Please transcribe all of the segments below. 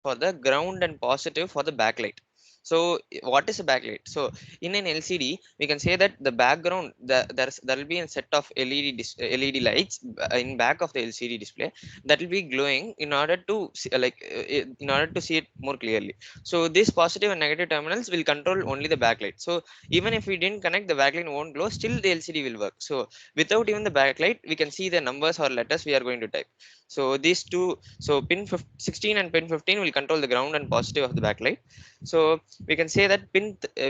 for the ground and positive for the backlight. So what is a backlight? So in an LCD we can say that the background, there will be a set of LED lights in back of the LCD display that will be glowing in order to see, in order to see it more clearly. So these positive and negative terminals will control only the backlight. So even if we didn't connect, the backlight won't glow, still the LCD will work. So without even the backlight we can see the numbers or letters we are going to type. So these two, so pin 16 and pin 15 will control the ground and positive of the backlight. So we can say that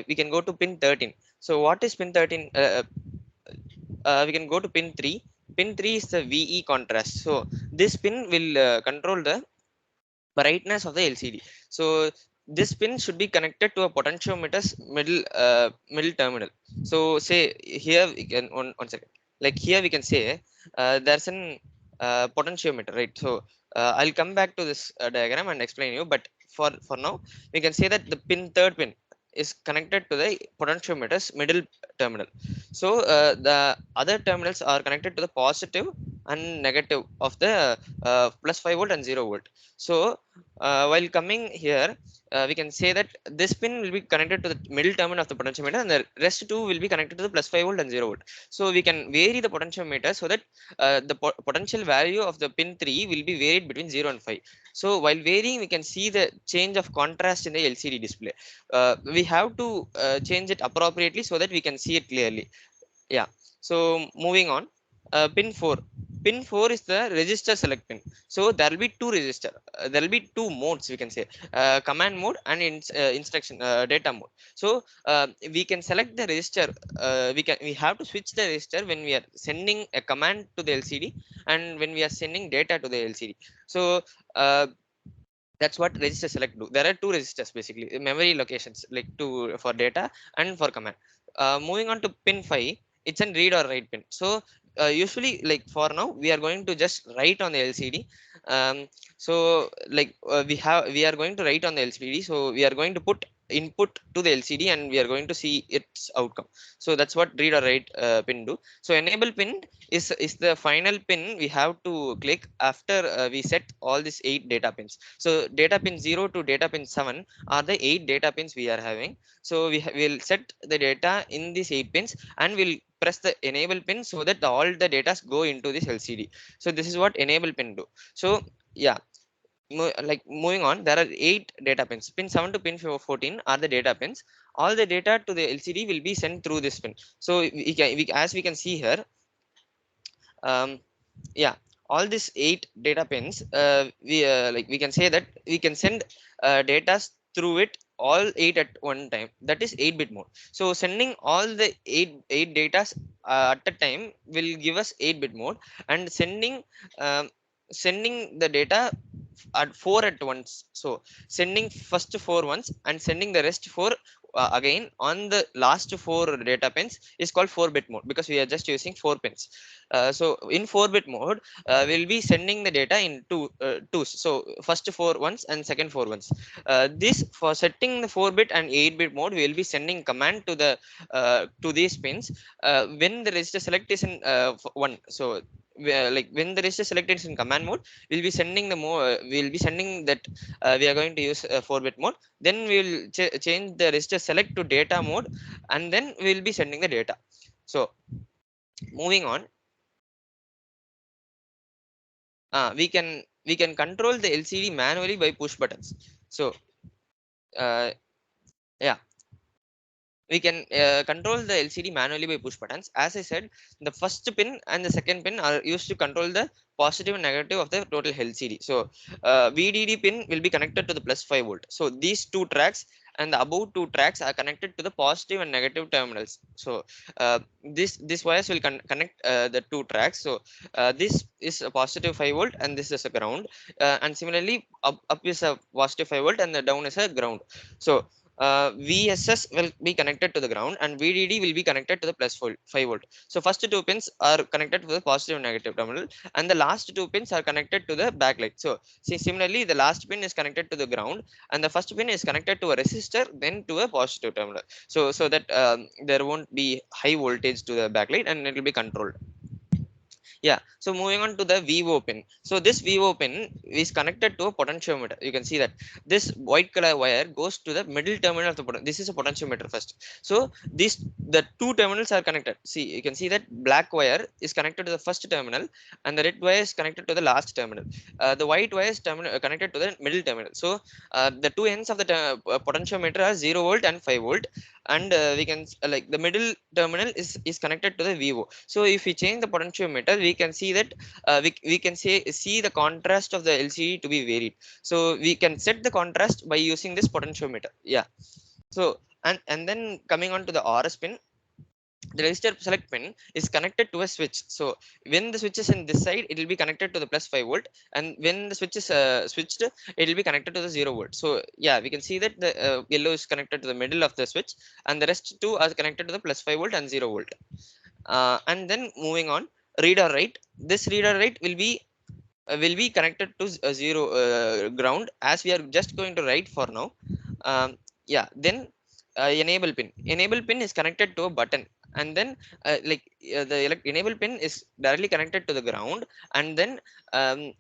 we can go to pin 13. So what is pin 13? We can go to pin 3. Pin 3 is the VE contrast. So this pin will control the brightness of the LCD. So this pin should be connected to a potentiometer's middle terminal. So say here we can, one second, like here we can say there's an potentiometer, right? So I'll come back to this diagram and explain you, but for now we can say that the third pin is connected to the potentiometer's middle terminal. So the other terminals are connected to the positive and negative of the plus 5 volt and 0 volt. So while coming here, we can say that this pin will be connected to the middle terminal of the potentiometer, and the rest two will be connected to the plus 5 volt and 0 volt. So we can vary the potentiometer so that the potential value of the pin 3 will be varied between 0 and 5. So while varying, we can see the change of contrast in the LCD display. We have to change it appropriately so that we can see it clearly. Yeah. So moving on, pin 4. Pin 4 is the register select pin. So there will be two register. There will be two modes, we can say, command mode and instruction data mode. So we can select the register. We have to switch the register when we are sending a command to the LCD and when we are sending data to the LCD. So uh, that's what register select do. There are two registers basically, memory locations, like two for data and for command. Moving on to pin 5, it's a read or write pin. So usually, like for now we are going to just write on the LCD. um, so we are going to write on the LCD, so we are going to put input to the LCD and we are going to see its outcome. So that's what read or write pin do. So enable pin is the final pin we have to click after we set all these 8 data pins. So data pin 0 to data pin 7 are the 8 data pins we are having. So will set the data in these 8 pins and we'll press the enable pin so that all the data go into this LCD. So this is what enable pin do. So yeah, moving on, there are 8 data pins. Pin 7 to pin 14 are the data pins. All the data to the LCD will be sent through this pin. So as we can see here, um, yeah, all these 8 data pins, we can say that we can send data through it all 8 at one time. That is 8-bit mode. So sending all the 8 data at a time will give us 8-bit mode, and um, sending the data at 4 at once. So sending first 4 once and sending the rest 4 again on the last 4 data pins is called 4-bit mode, because we are just using 4 pins. So in 4-bit mode, we'll be sending the data in twos. So first 4 once and second 4 once. This for setting the 4-bit and 8-bit mode, we will be sending command to these pins when the register select is in 1. So like when the register selected is in command mode, we'll be sending that we are going to use 4-bit mode. Then we will change the register select to data mode, and then we will be sending the data. So moving on, we can control the LCD manually by push buttons. So uh, yeah, we can control the LCD manually by push buttons. As I said, the first pin and the second pin are used to control the positive and negative of the total LCD. So VDD pin will be connected to the plus 5 volt. So these two tracks and the above two tracks are connected to the positive and negative terminals. So this wires will connect the two tracks. So this is a positive 5 volt and this is a ground. And similarly, up is a positive 5 volt and the down is a ground. So VSS will be connected to the ground and VDD will be connected to the plus 5 volt. So first two pins are connected to the positive and negative terminal, and the last two pins are connected to the backlight. So see, similarly, the last pin is connected to the ground and the first pin is connected to a resistor, then to a positive terminal. So that there won't be high voltage to the backlight and it will be controlled. Yeah, so moving on to the VO pin. So this VO pin is connected to a potentiometer. You can see that this white color wire goes to the middle terminal of the this is a potentiometer first. So these the two terminals are connected. See, you can see that black wire is connected to the first terminal and the red wire is connected to the last terminal. The white wire is connected to the middle terminal. So the two ends of the potentiometer are 0 volt and 5 volt, and we can like the middle terminal is connected to the VO. So if we change the potentiometer, we can see that we can see the contrast of the LCD to be varied. So we can set the contrast by using this potentiometer. Yeah. So and then coming on to the RS pin, the resistor select pin is connected to a switch. So when the switch is in this side, it will be connected to the plus 5 volt, and when the switch is switched, it will be connected to the 0 volt. So yeah, we can see that the yellow is connected to the middle of the switch, and the rest two are connected to the plus 5 volt and 0 volt. And then moving on, read or write, this read or write will be connected to zero ground, as we are just going to write for now. um, yeah, then enable pin is connected to a button, and then the enable pin is directly connected to the ground, and then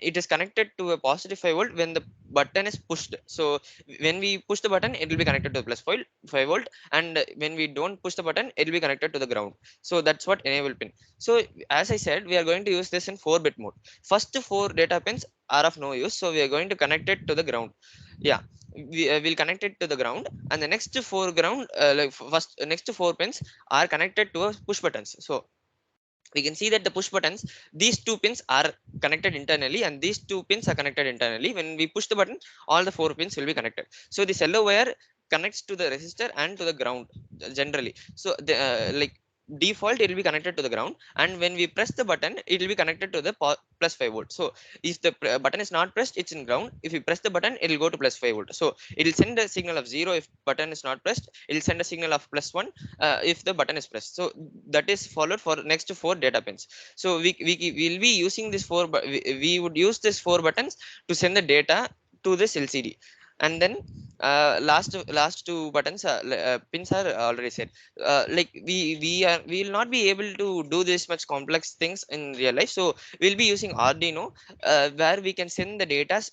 it is connected to a positive 5 volt when the button is pushed. So when we push the button, it will be connected to the plus 5 volt, and when we don't push the button, it will be connected to the ground. So that's what enable pin. So as I said, we are going to use this in 4-bit mode. First four data pins are of no use, so we are going to connect it to the ground. Yeah, we will connect it to the ground, and the next four ground first next four pins are connected to a push buttons. So we can see that the push buttons, these two pins are connected internally, and these two pins are connected internally. When we push the button, all the four pins will be connected. So this yellow wire connects to the resistor and to the ground generally. So the default, it will be connected to the ground, and when we press the button, it will be connected to the plus 5 volt. So if the button is not pressed, it's in ground. If you press the button, it will go to plus 5 volt. So it will send a signal of 0 if button is not pressed. It will send a signal of plus 1 if the button is pressed. So that is followed for next four data pins. So we will be using this we would use this four buttons to send the data to this LCD. And then last two buttons pins are already set. We will not be able to do this much complex things in real life, so we'll be using Arduino, where we can send the data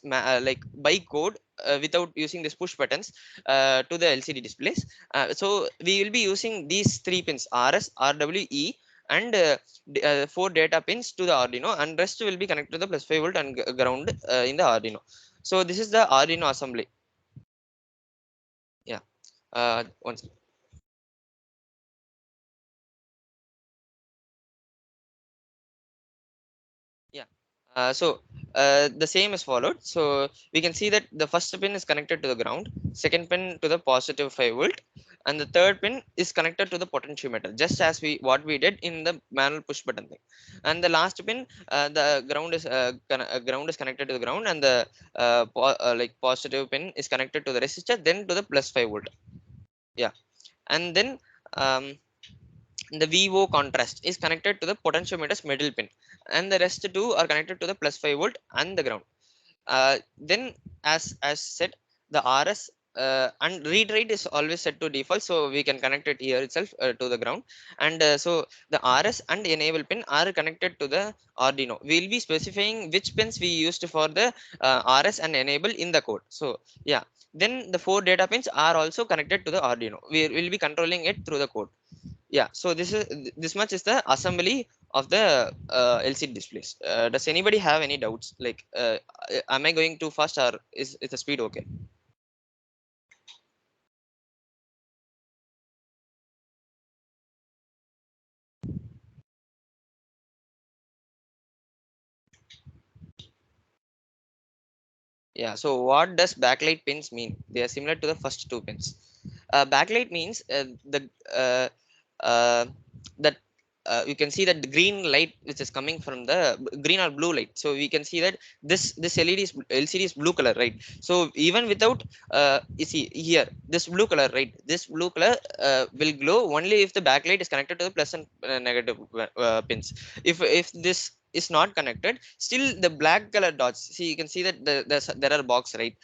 by code, without using this push buttons to the LCD displays. So we will be using these three pins, RS, RWE, and four data pins to the Arduino, and rest will be connected to the plus 5 volt and ground in the Arduino. So this is the Arduino assembly. Yeah. One second. Yeah. The same is followed. So we can see that the first pin is connected to the ground, second pin to the positive 5 volt, and the third pin is connected to the potentiometer, just as what we did in the manual push button thing. And the last pin, the ground is connected to the ground, and the positive pin is connected to the resistor, then to the plus 5 volt. Yeah. And then um, the VO contrast is connected to the potentiometer's middle pin, and the rest two are connected to the plus 5 volt and the ground. Then as said, the RS and read write is always set to default, so we can connect it here itself to the ground. And so the RS and enable pin are connected to the Arduino. We'll be specifying which pins we used for the RS and enable in the code. So yeah, then the four data pins are also connected to the Arduino. We will be controlling it through the code. Yeah, so this much is the assembly of the LCD displays. Does anybody have any doubts, am I going too fast, or is the speed okay? Yeah, so what does backlight pins mean? They are similar to the first two pins. Backlight means uh, uh, that you can see that the green light which is coming from the green or blue light. So we can see that this LCD is blue color, right? So even without you see here this blue color, right? This blue color will glow only if the backlight is connected to the plus and negative pins. If this is not connected, still the black color dots, see you can see that there are box, right?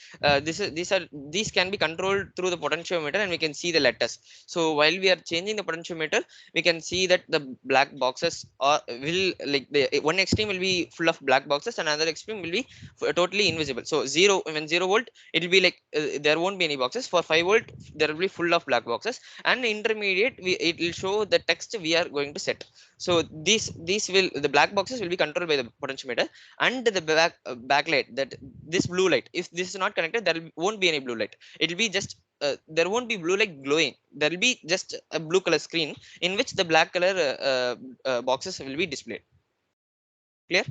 These can be controlled through the potentiometer, and we can see the letters. So while we are changing the potentiometer, we can see that the black boxes are will, like, the one extreme will be full of black boxes, and another extreme will be totally invisible. So zero, when 0 volt, it will be like, there won't be any boxes. For 5 volt, there will be full of black boxes, and intermediate, it will show the text we are going to set. So these will, the black boxes will be controlled by the potentiometer, and the backlight, that this blue light, if this is not connected, there won't be any blue light. It will be just, there won't be blue light glowing. There will be just a blue color screen in which the black color boxes will be displayed. Clear?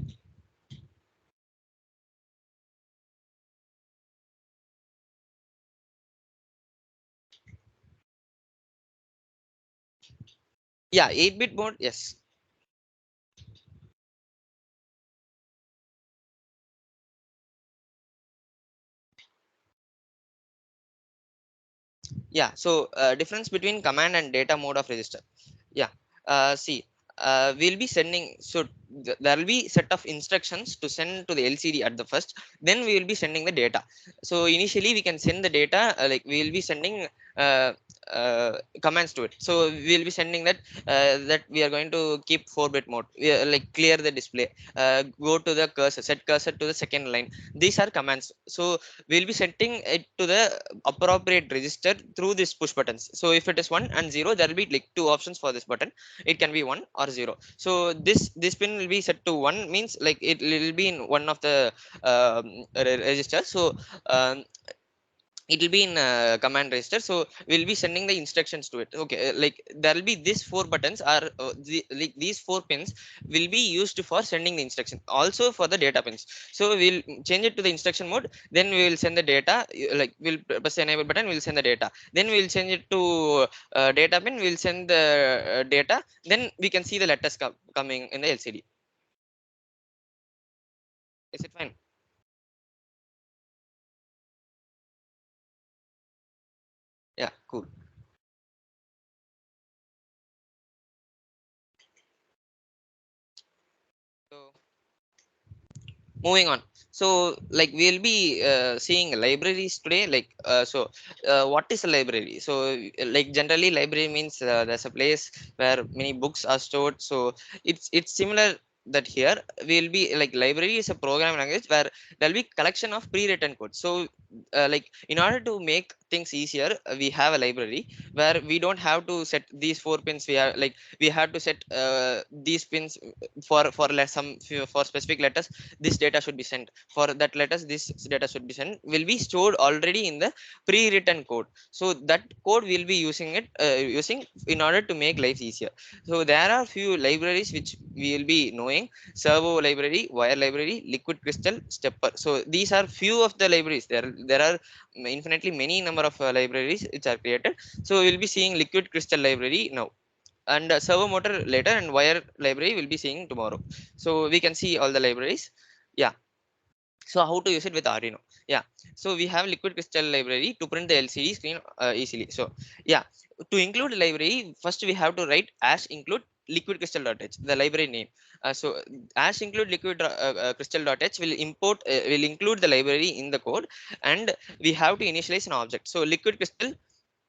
Yeah, 8-bit mode, yes. Yeah, so difference between command and data mode of register. Yeah, see, we'll be sending, so there will be set of instructions to send to the LCD at the first, then we will be sending the data. So initially we can send the data, like we will be sending uh, commands to it. So we will be sending that, that we are going to keep 4-bit mode, like clear the display, go to the cursor, set cursor to the second line. These are commands. So we'll be setting it to the appropriate register through this push buttons. So if it is 1 and 0, there will be like two options for this button. It can be 1 or 0. So this pin will be set to 1, means like it will be in one of the register. So um, it will be in command register. So we'll be sending the instructions to it. Okay, like there will be these four buttons are, like these four pins will be used for sending the instruction, also for the data pins. So we'll change it to the instruction mode, then we will send the data, like we'll press the enable button, we'll send the data, then we'll change it to data pin, we'll send the data, then we can see the letters coming in the LCD. Is it fine? Yeah, cool. So moving on. So like we'll be seeing libraries today, like what is a library? So like generally library means there's a place where many books are stored. So it's similar that here we'll be like, library is a programming language where there'll be collection of pre-written code. So like in order to make things easier, we have a library where we don't have to set these four pins. We are like, we have to set these pins some for specific letters. This data should be sent, for that letters this data should be sent, will be stored already in the pre-written code. So that code will be using it, using in order to make life easier. So there are few libraries which we will be knowing: servo library, wire library, liquid crystal, stepper. So these are few of the libraries. There are infinitely many number of libraries which are created. So we'll be seeing liquid crystal library now, and servo motor later, and wire library will be seeing tomorrow. So we can see all the libraries. Yeah. So how to use it with Arduino? Yeah. So we have liquid crystal library to print the LCD screen easily. So yeah, to include the library, first we have to write as include liquid crystal.h, the library name. So as include liquid crystal.h will import, will include the library in the code, and we have to initialize an object. So liquid crystal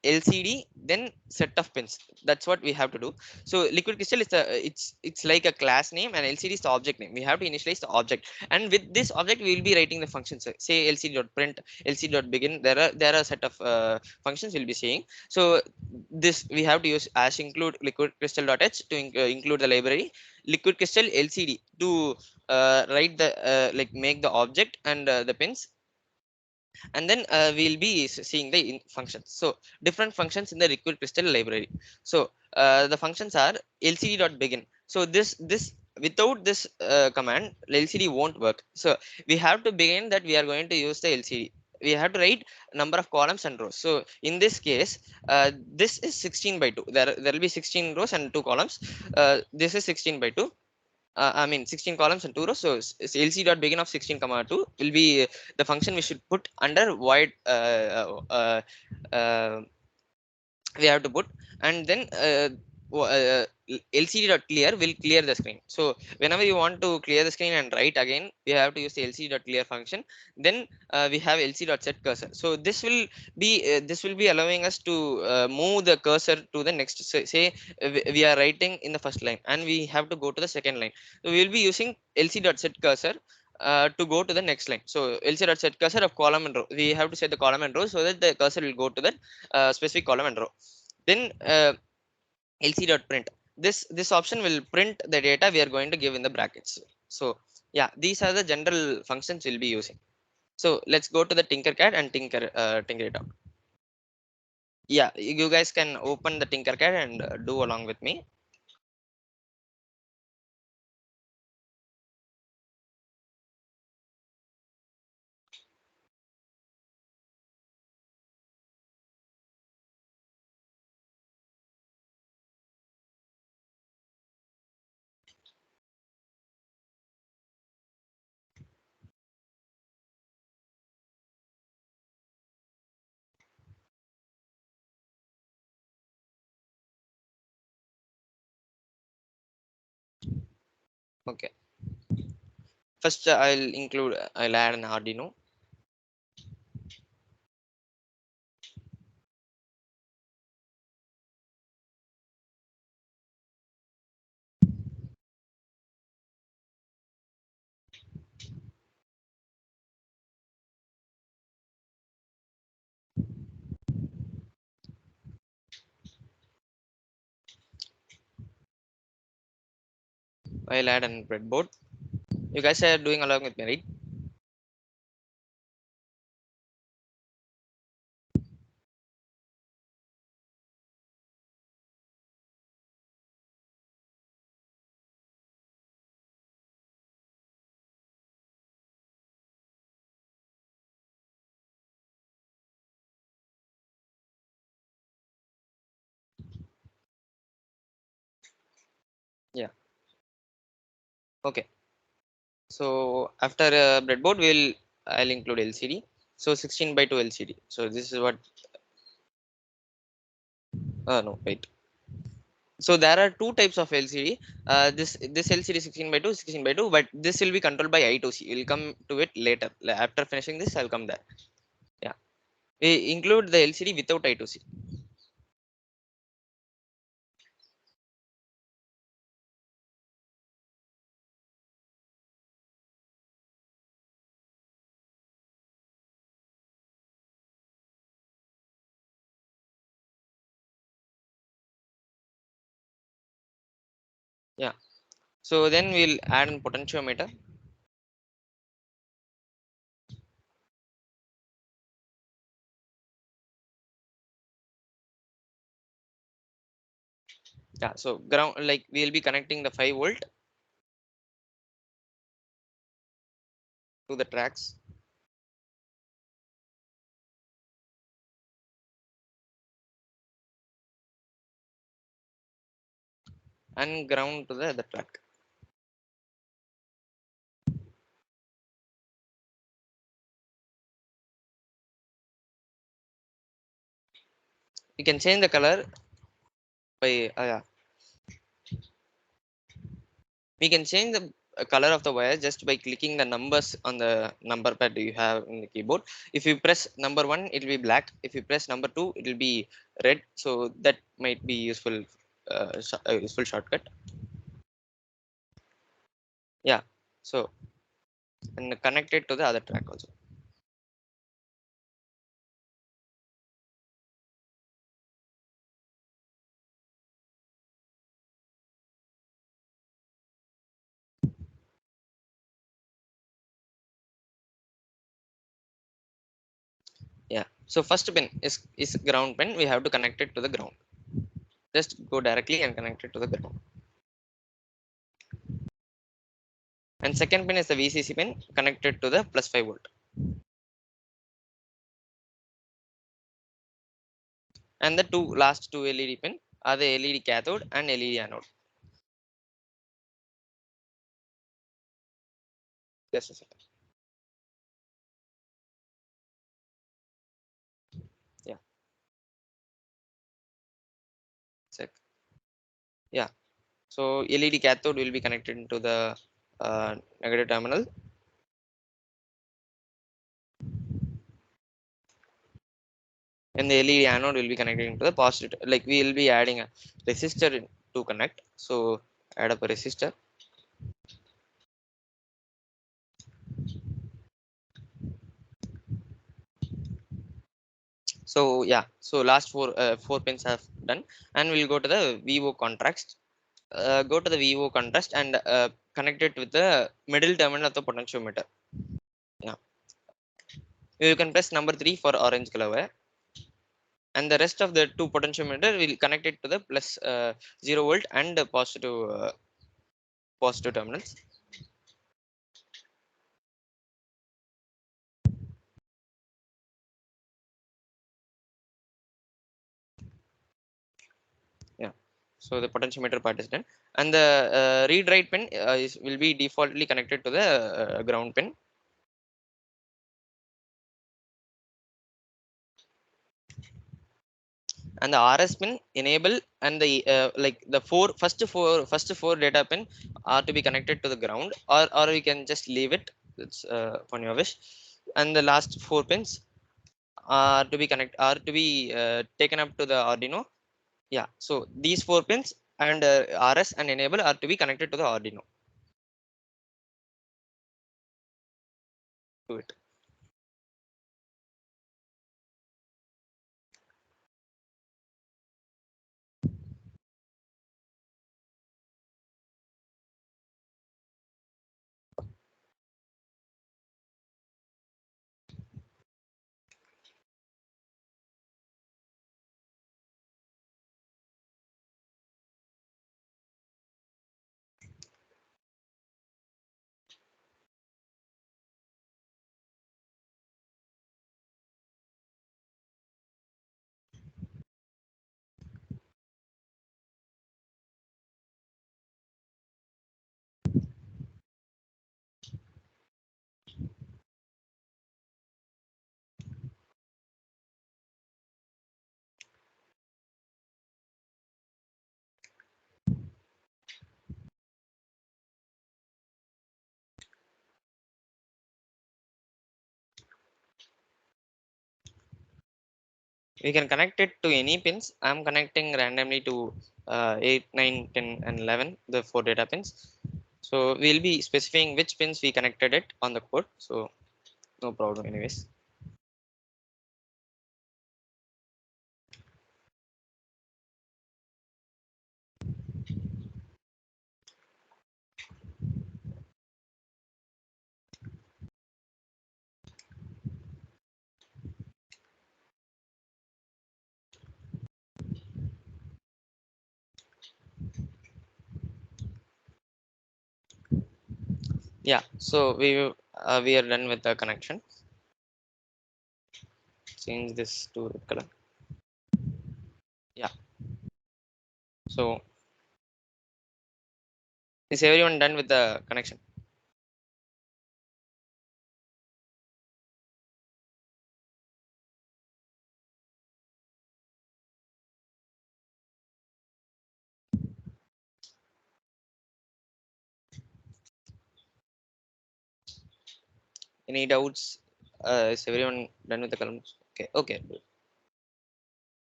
LCD, then set of pins. That's what we have to do. So liquid crystal is the, it's like a class name, and LCD is the object name. We have to initialize the object, and with this object we will be writing the functions. Say LCD.print, LCD.begin. There are a set of functions we'll be saying. So this we have to use as include liquid crystal.h to include the library, liquid crystal LCD to write the like make the object and the pins, and then we'll be seeing the functions. So different functions in the liquid crystal library. So the functions are lcd.begin. So this without this command, LCD won't work. So we have to begin that we are going to use the LCD. We have to write number of columns and rows. So in this case, this is 16 by 2. There will be 16 rows and 2 columns. This is 16 by 2. I mean 16 columns and 2 rows. So LC dot begin of 16 comma 2 will be the function we should put under void, we have to put. And then LCD.clear will clear the screen. So whenever you want to clear the screen and write again, we have to use the LCD.clear function. Then we have LCD.setCursor. So this will be allowing us to move the cursor to the next. Say we are writing in the first line and we have to go to the second line. So we will be using LCD.setCursor to go to the next line. So LCD.setCursor of column and row. We have to set the column and row so that the cursor will go to that specific column and row. Then lc.print, this option will print the data we are going to give in the brackets. So yeah, these are the general functions we'll be using. So let's go to the tinkercad and tinker it out. Yeah, you guys can open the tinkercad and do along with me. Okay, first I'll add an Arduino. I'll add an breadboard. You guys are doing along with me, right? Yeah. Okay, so after breadboard I'll include LCD. So 16 by 2 LCD. So this is what no, wait. So there are two types of LCD. This LCD 16 by 2, 16 by 2, but this will be controlled by I2C. We'll come to it later. After finishing this, I'll come there. Yeah, we include the LCD without I2C. Yeah. So then we'll add a potentiometer. Yeah. So ground, like we'll be connecting the 5 volt to the tracks and ground to the other track. We can change the color by yeah. We can change the color of the wire just by clicking the numbers on the number pad you have in the keyboard. If you press number 1, it will be black. If you press number 2, it will be red. So that might be useful, useful shortcut. Yeah. So and connect it to the other track also. Yeah, so first pin is ground pin. We have to connect it to the ground. Just go directly and connect it to the ground. And second pin is the VCC pin connected to the plus 5 volt. And the last two LED pin are the LED cathode and LED anode. Just a second. Yeah, check. Yeah. So LED cathode will be connected into the negative terminal, and the LED anode will be connected into the positive. Like we will be adding a resistor to connect. So add up a resistor. So yeah, so last four pins have done, and we'll go to the VO contrast. Go to the VO contrast and connect it with the middle terminal of the potentiometer. Yeah, you can press number 3 for orange color wire, and the rest of the two potentiometer will connect it to the plus 0 volt and the positive terminals. Yeah, so the potentiometer part is done, and the read write pin will be defaultly connected to the ground pin. And the RS pin enable, and the like the first four data pin are to be connected to the ground, or we can just leave it. It's on your wish. And the last four pins are to be taken up to the Arduino. Yeah, so these four pins and RS and enable are to be connected to the Arduino to it. We can connect it to any pins. I'm connecting randomly to 8, 9, 10, and 11, the four data pins. So we'll be specifying which pins we connected it on the code. So no problem anyways. Yeah, so we are done with the connection. Change this to red color. Yeah, so is everyone done with the connection? Any doubts? Is everyone done with the columns? Okay, okay,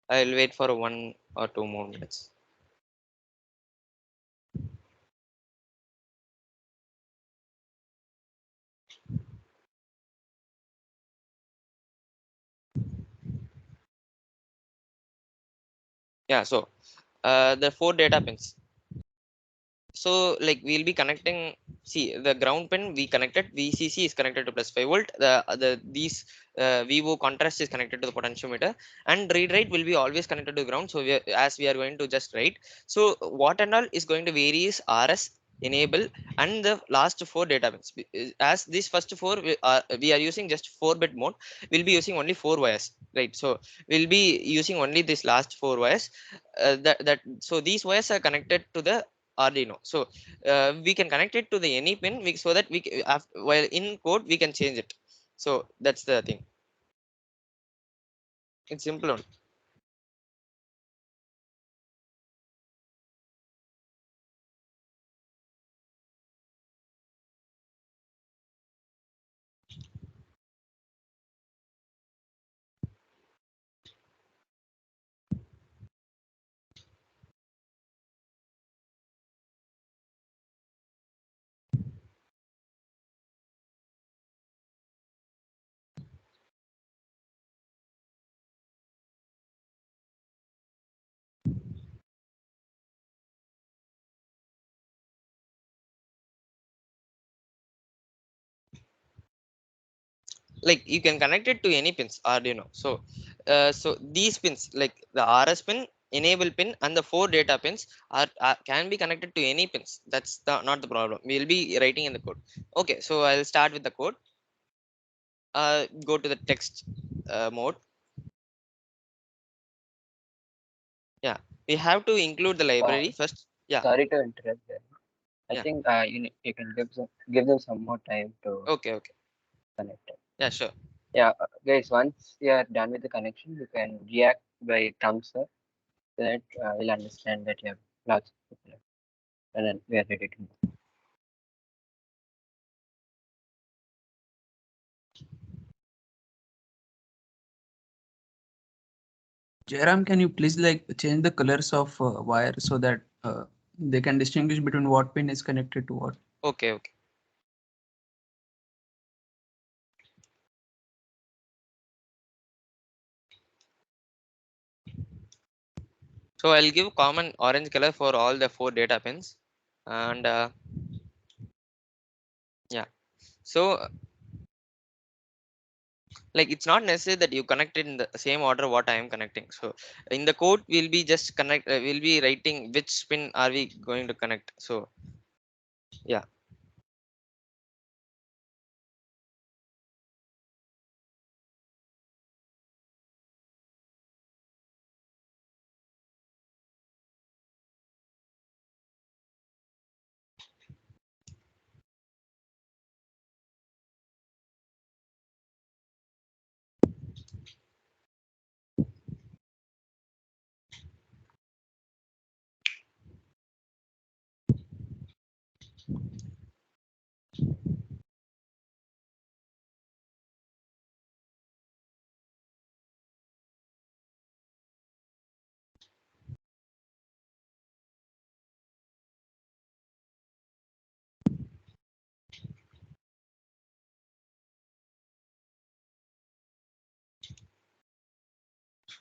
I'll wait for 1 or 2 more minutes. Yeah, so the four data pins. So like we'll be connecting, see the ground pin we connected, VCC is connected to plus 5 volt, the these VO contrast is connected to the potentiometer, and read write will be always connected to the ground. So as we are going to just write, so what and all is going to vary is RS, enable, and the last four data pins. As these first four we are using just 4-bit mode, we'll be using only four wires, right? So we'll be using only this last four wires. That so these wires are connected to the Arduino. So we can connect it to the any pin, so that while in code we can change it. So that's the thing. It's simple one. like you can connect it to any pins Arduino. So so these pins like the RS pin, enable pin, and the four data pins are can be connected to any pins. That's not the problem, we'll be writing in the code. Okay, so I'll start with the code. Go to the text mode. Yeah, we have to include the library Pause. first. Yeah. Sorry to interrupt there. I Yeah. think you can give them some more time to Okay, okay. connect it. Yeah, sure. Yeah, guys. Once you are done with the connection, you can react by thumbs up. So that we'll understand that you have lots of people, and then we are ready to move. Jairam, can you please like change the colors of wire so that they can distinguish between what pin is connected to what? Okay, okay. So I'll give common orange color for all the four data pins. And yeah, so like it's not necessary that you connect it in the same order what I am connecting. So in the code we'll be just we'll be writing which pin are we going to connect. So yeah.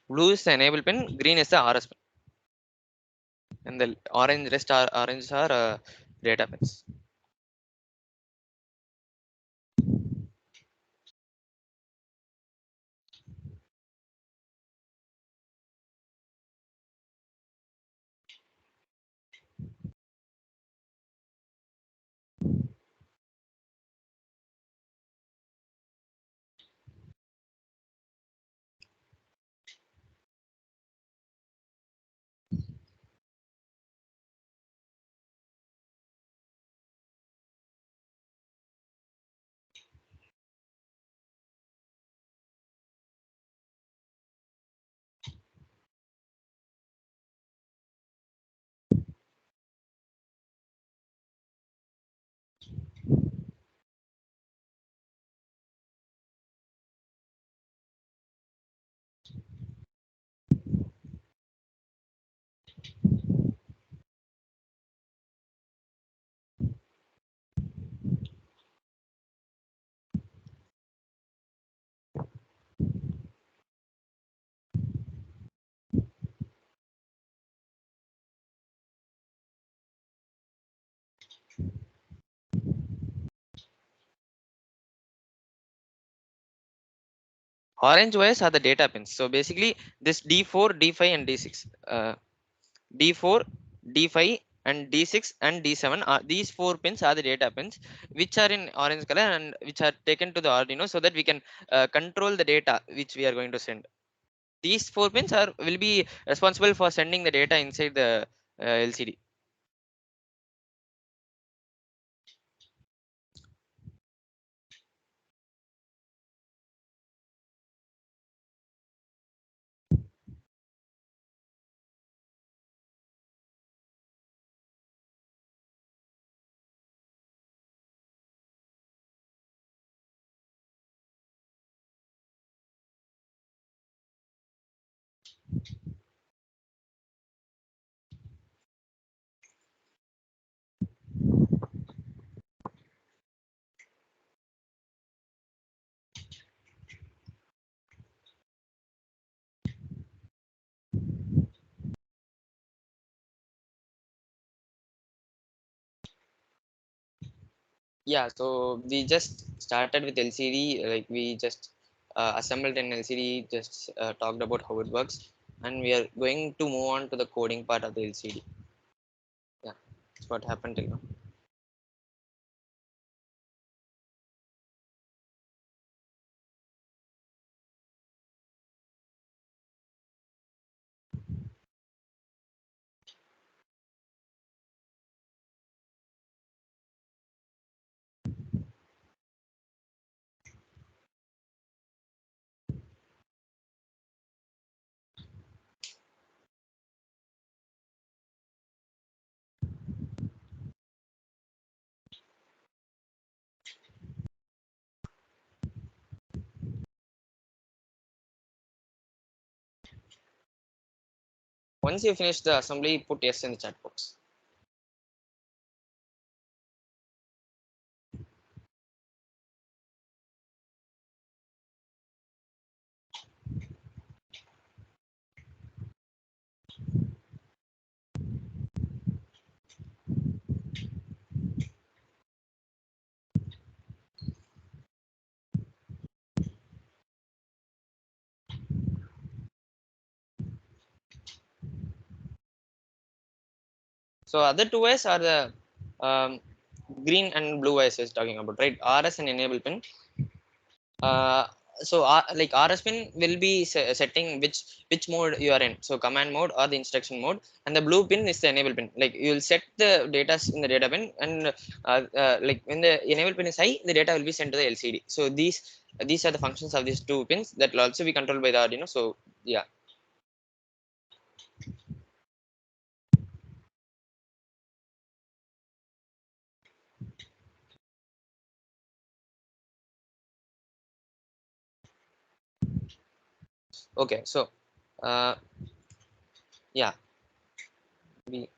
Blue is the enable pin, green is the RS pin, and the orange rest are orange are data pins. Orange wires are the data pins. So basically this D4, D5, and D6. D4, D5, and D6 and D7 are these four pins are the data pins which are in orange color and which are taken to the Arduino so that we can control the data which we are going to send. These four pins are will be responsible for sending the data inside the LCD. Yeah, so we just started with LCD, like we just assembled an LCD, just talked about how it works, and we are going to move on to the coding part of the LCD. Yeah, that's what happened till now. Once you finish the assembly, put yes in the chat box. So other two wires are the um, green and blue wires is talking about, right? RS and enable pin. Uh, so like RS pin will be setting which mode you are in. So command mode or the instruction mode, and the blue pin is the enable pin. Like you will set the data in the data pin, and like when the enable pin is high, the data will be sent to the LCD. So these are the functions of these two pins that will also be controlled by the Arduino. So yeah. Okay, so uh, yeah, we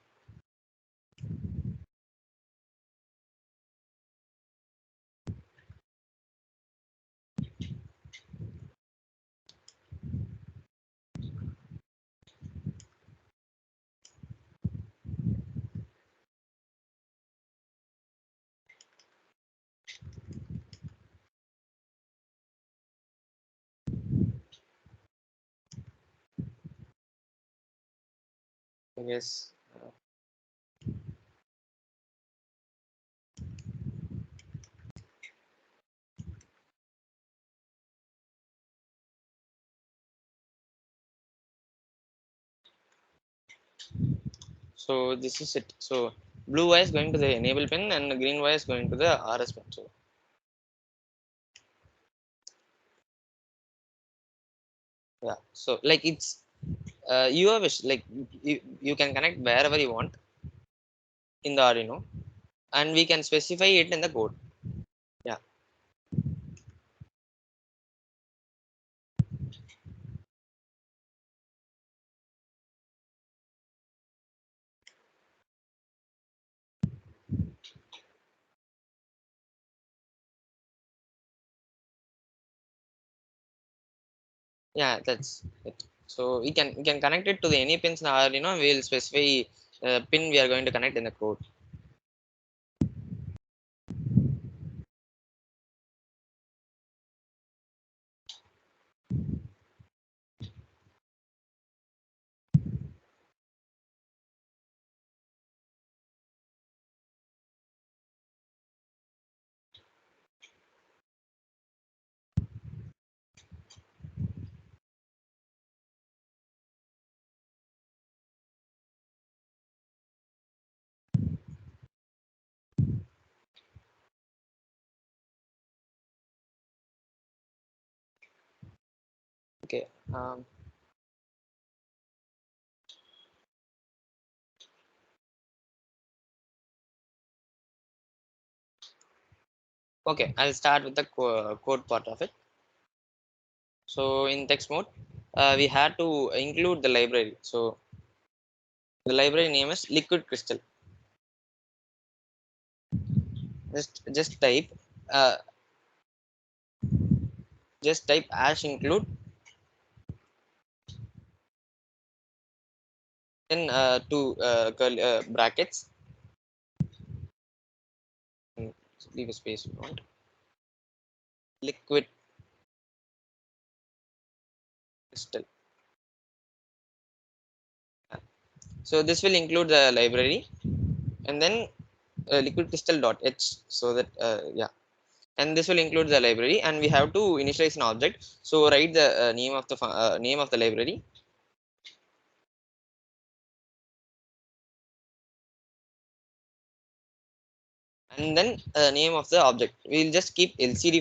I guess. So this is it. So blue wire is going to the enable pin, and the green wire is going to the RS pin. So yeah, so like it's your wish. Like you can connect wherever you want in the Arduino, and we can specify it in the code. Yeah, yeah, that's it. So we can connect it to the any pins in the Arduino. We'll specify pin we are going to connect in the code. Okay. Okay. I'll start with the code part of it. So in text mode, we had to include the library. So the library name is liquid crystal. Just type uh, hash include, then two brackets, leave a space if you want. Liquid crystal. So this will include the library, and then liquid crystal dot h, so that yeah, and this will include the library, and we have to initialize an object. So write the name of the library, and then name of the object. We'll just keep lcd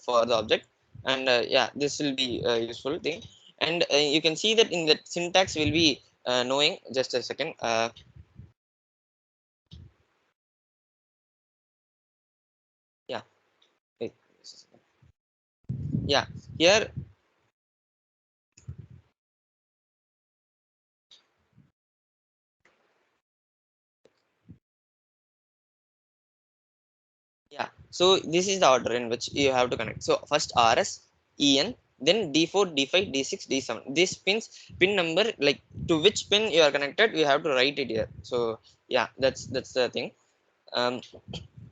for the object, and yeah, this will be a useful thing. And you can see that in the syntax will be knowing, just a second, yeah, wait, just a second. Yeah, here, yeah, so this is the order in which you have to connect. So first rs, en, then d4, d5, d6, d7. This pin number, like to which pin you are connected, you have to write it here. So yeah, that's the thing. um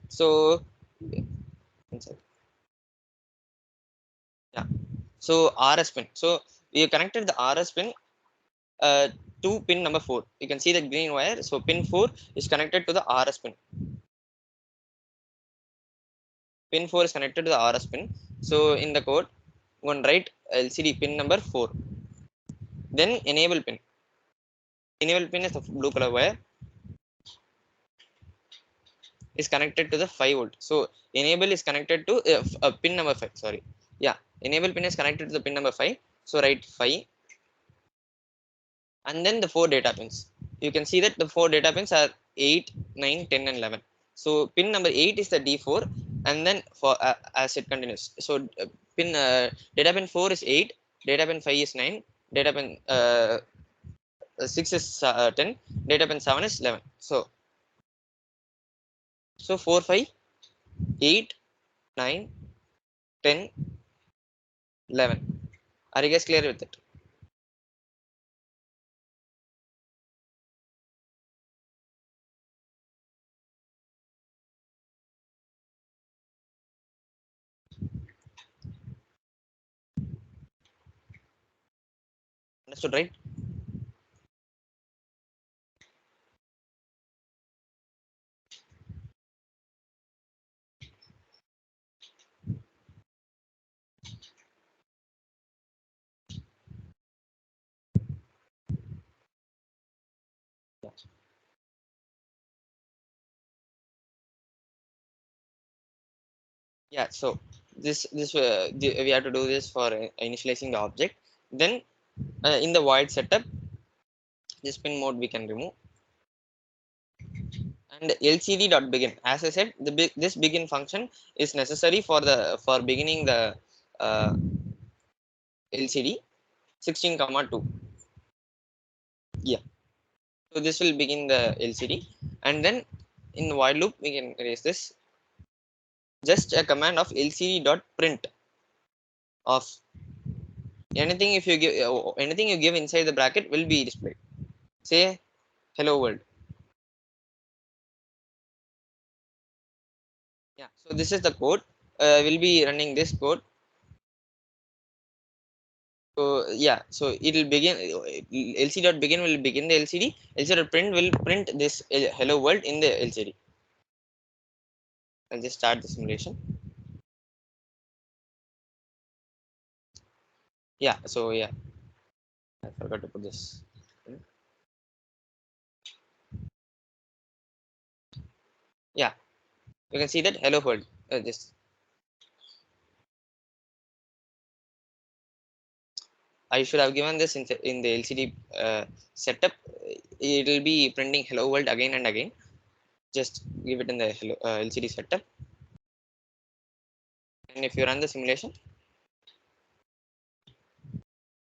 so inside, yeah, so rs pin, so we connected the rs pin uh, to pin number 4. You can see the green wire, so pin 4 is connected to the rs pin. Pin 4 is connected to the rs pin. So in the code, one write lcd pin number 4, then enable pin is the blue color wire, is connected to the 5 volt. So enable is connected to pin number 5, sorry, yeah, enable pin is connected to the pin number 5. So write 5, and then the 4 data pins. You can see that the 4 data pins are 8, 9, 10, and 11. So pin number 8 is the d4, and then for as it continues. So pin data pin 4 is 8, data pin 5 is 9, data pin 6 is 10, data pin 7 is 11. So 4, 5, 8, 9, 10, 11. Are you guys clear with it? Understood, right? Yeah, so we have to do this for initializing the object. Then in the void setup, this pin mode we can remove, and lcd dot begin, as I said, this begin function is necessary for the for beginning the uh, lcd 16 comma 2. Yeah, so this will begin the lcd, and then in the while loop we can erase this. Just a command of lcd dot print of anything. If you give anything you give inside the bracket will be displayed. Say hello world. Yeah, so this is the code. We'll be running this code. So yeah, so it will begin, lcd dot begin will begin the lcd, lcd dot print will print this hello world in the lcd. I'll just start the simulation. Yeah, so yeah, I forgot to put this. Yeah, you can see that hello world. This I should have given this in the lcd setup. It will be printing hello world again and again. Just give it in the lcd setup, and if you run the simulation,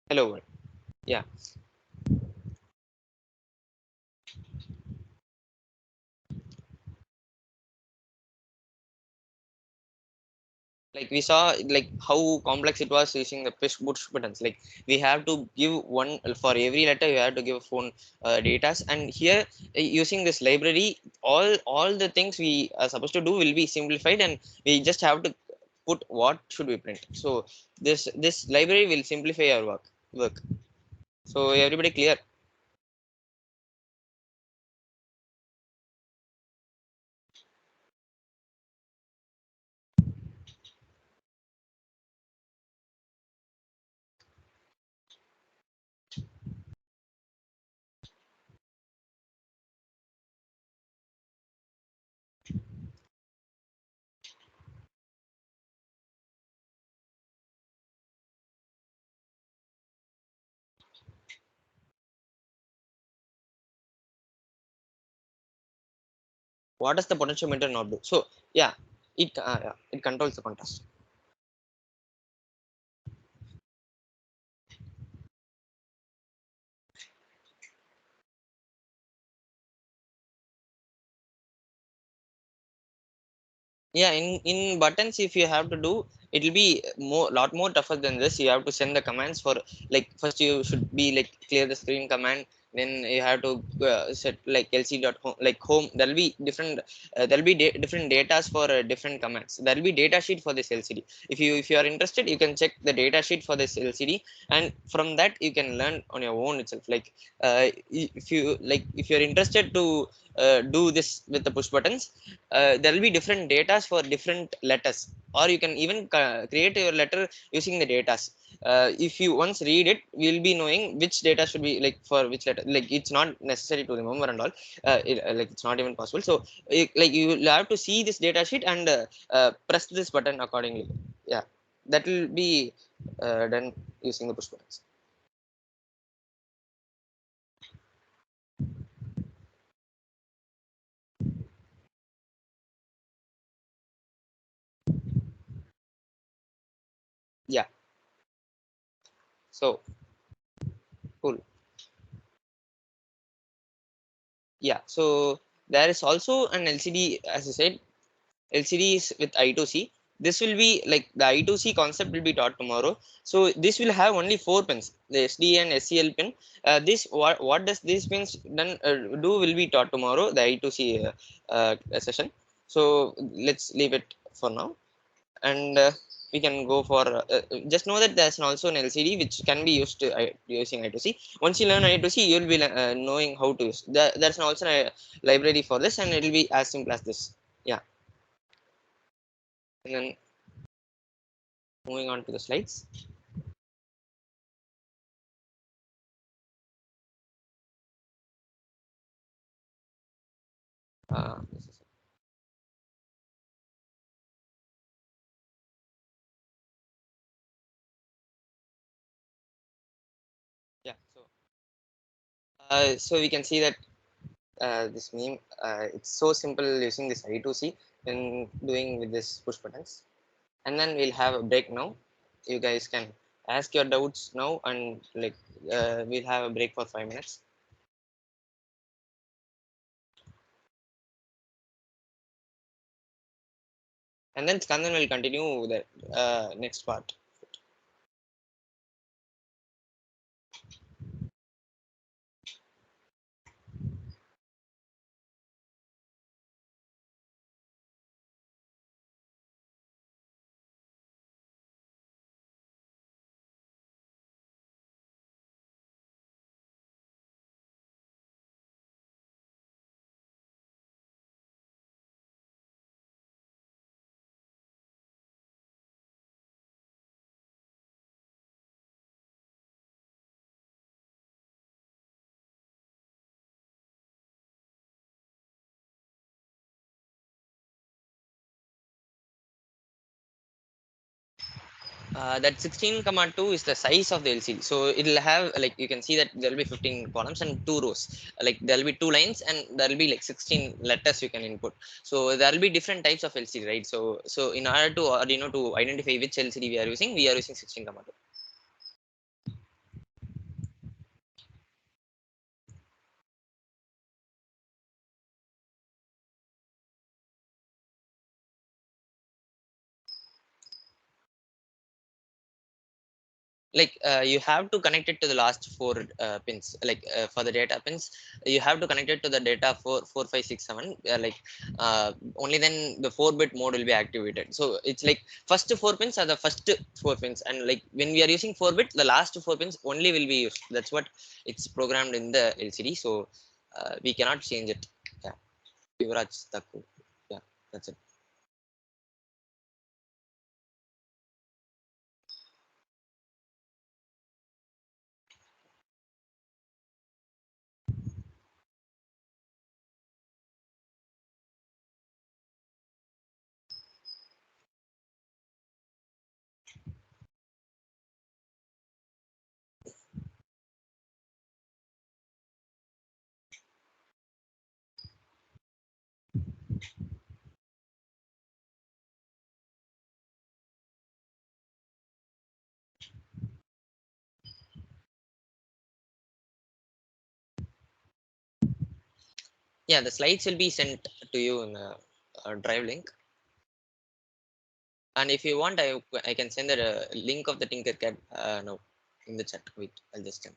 hello world. Yeah, like we saw like how complex it was using the push buttons. Like we have to give one for every letter, you have to give phone data. And here using this library, all the things we are supposed to do will be simplified, and we just have to put what should we print. So this library will simplify our work. So everybody clear? What does the potentiometer not do? So yeah, it controls the contrast. Yeah, in buttons, if you have to do, it will be more lot more tougher than this. You have to send the commands for, like first you should be like clear the screen command, then you have to set like lc.home, like home. There'll be different there'll be different datas for different commands. There'll be data sheet for this lcd. If you are interested, you can check the data sheet for this lcd, and from that you can learn on your own itself. Like if you're interested to do this with the push buttons, there will be different datas for different letters, or you can even create your letter using the datas. If you once read it, we'll be knowing which data should be like for which letter. Like it's not necessary to remember and all. Like it's not even possible. So like you will have to see this data sheet and press this button accordingly. Yeah, that will be done using the push buttons. Yeah, so cool. Yeah, so there is also an lcd, as I said, LCDs with I2C. This will be like the I2C concept will be taught tomorrow. So this will have only 4 pins, the SD and SCL pin. This what does these pins done do will be taught tomorrow, the I2C session. So let's leave it for now, and we can go for just know that there's also an LCD which can be used to, using I2C. Once you learn I2C, you'll be knowing how to use. There's also a library for this, and it will be as simple as this. Yeah, and then moving on to the slides. This is, yeah. So we can see that this meme, it's so simple using this I2C and doing with this push buttons. And then we'll have a break now. You guys can ask your doubts now, and like we'll have a break for 5 minutes. And then Skandan will continue the next part. That 16,2 is the size of the LCD. So it'll have, like you can see that there'll be 15 columns and 2 rows. Like there'll be 2 lines, and there'll be like 16 letters you can input. So there'll be different types of LCD, right? So in order to Arduino to identify which LCD we are using 16,2. like you have to connect it to the last four pins, like for the data pins you have to connect it to the data 4 4 5 6 7, like only then the 4-bit mode will be activated. So it's like first four pins are the first four pins, and like when we are using 4-bit, the last four pins only will be used. That's what it's programmed in the LCD. So we cannot change it. Yeah, Yuvraj Thakur. Yeah, that's it. Yeah, the slides will be sent to you in a, drive link. And if you want, I can send the link of the Tinkercad no in the chat. Wait, I'll just send.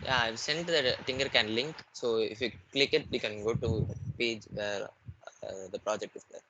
Yeah, I've sent the Tinkercad link. So if you click it, you can go to the page where the project is there.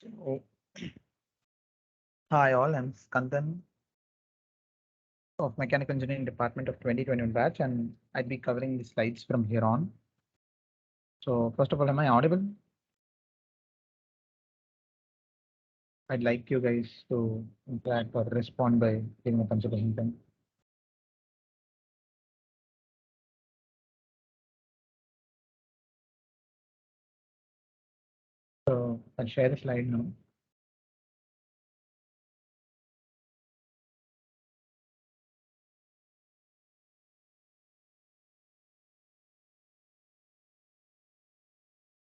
So, hi all, I'm Skandan of Mechanical Engineering Department of 2021 batch, and I'd be covering the slides from here on. So first of all, am I audible? I'd like you guys to interact or respond by giving a thumbs up or something. So I'll share the slide now.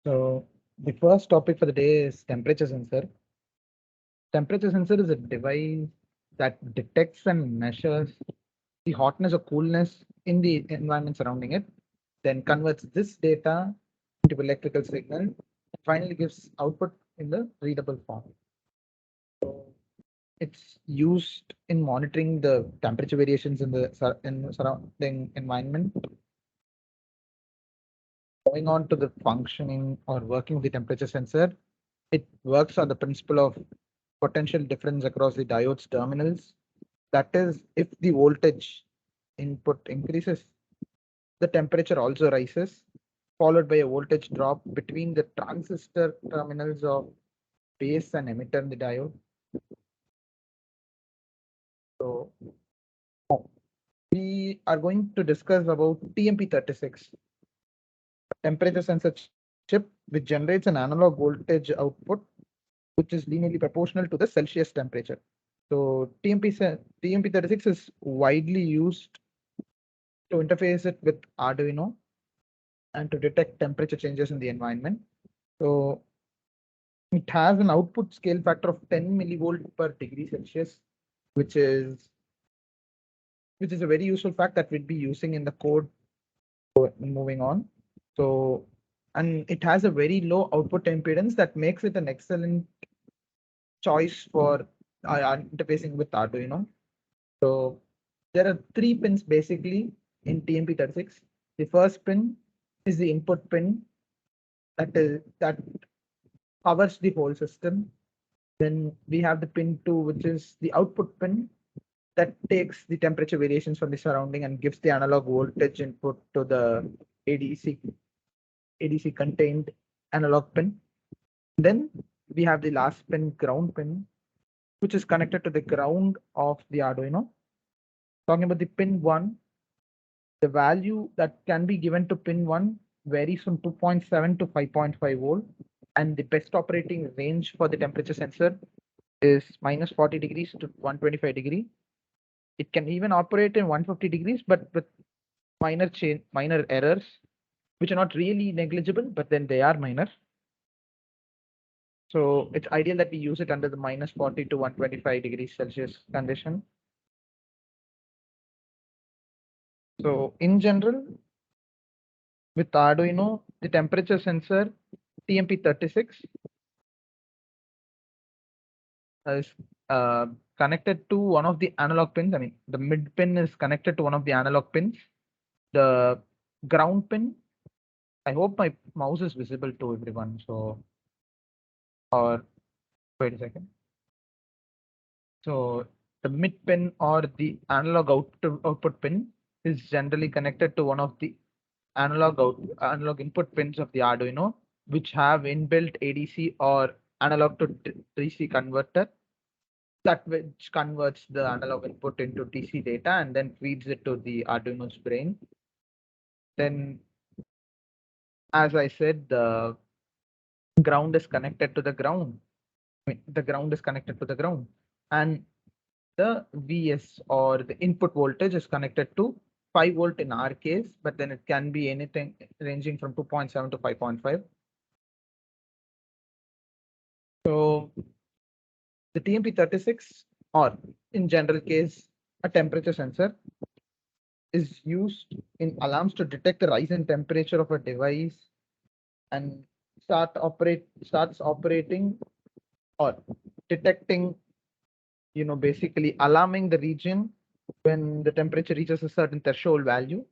So the first topic for the day is temperature sensor. Temperature sensor is a device that detects and measures the hotness or coolness in the environment surrounding it, then converts this data into electrical signal, and finally gives output in the readable form. So it's used in monitoring the temperature variations in the surrounding environment. Going on to the functioning or working of the temperature sensor, it works on the principle of potential difference across the diode's terminals. That is, if the voltage input increases, the temperature also rises, followed by a voltage drop between the transistor terminals of base and emitter in the diode. So we are going to discuss about TMP36, temperature sensor chip, which generates an analog voltage output, which is linearly proportional to the Celsius temperature. So TMP36 is widely used to interface it with Arduino and to detect temperature changes in the environment. So it has an output scale factor of 10 millivolt per degree Celsius, which is a very useful fact that we'd be using in the code moving on. So, and it has a very low output impedance that makes it an excellent choice for interfacing with Arduino. So there are 3 pins basically in TMP36. The first pin is the input pin that powers the whole system. Then we have the pin 2, which is the output pin that takes the temperature variations from the surrounding and gives the analog voltage input to the ADC contained analog pin. Then we have the last pin, ground pin, which is connected to the ground of the Arduino. Talking about the pin 1, the value that can be given to pin 1 varies from 2.7 to 5.5 volt, and the best operating range for the temperature sensor is minus 40 degrees to 125 degree. It can even operate in 150 degrees, but with minor errors, which are not really negligible, but then they are minor. So it's ideal that we use it under the minus 40 to 125 degrees Celsius condition. So in general, with Arduino, the temperature sensor TMP36 is connected to one of the analog pins. I mean, the mid pin is connected to one of the analog pins. The ground pin, I hope my mouse is visible to everyone. So, or wait a second. So the mid pin or the analog output pin is generally connected to one of the analog input pins of the Arduino, which have inbuilt ADC or analog to DC converter, that which converts the analog input into DC data and then feeds it to the Arduino's brain. Then, as I said, the ground is connected to the ground. I mean, the ground is connected to the ground, and the VS or the input voltage is connected to 5 volt in our case, but then it can be anything ranging from 2.7 to 5.5. So the TMP36, or in general case, a temperature sensor, is used in alarms to detect the rise in temperature of a device and starts operating or detecting, basically alarming the region when the temperature reaches a certain threshold value.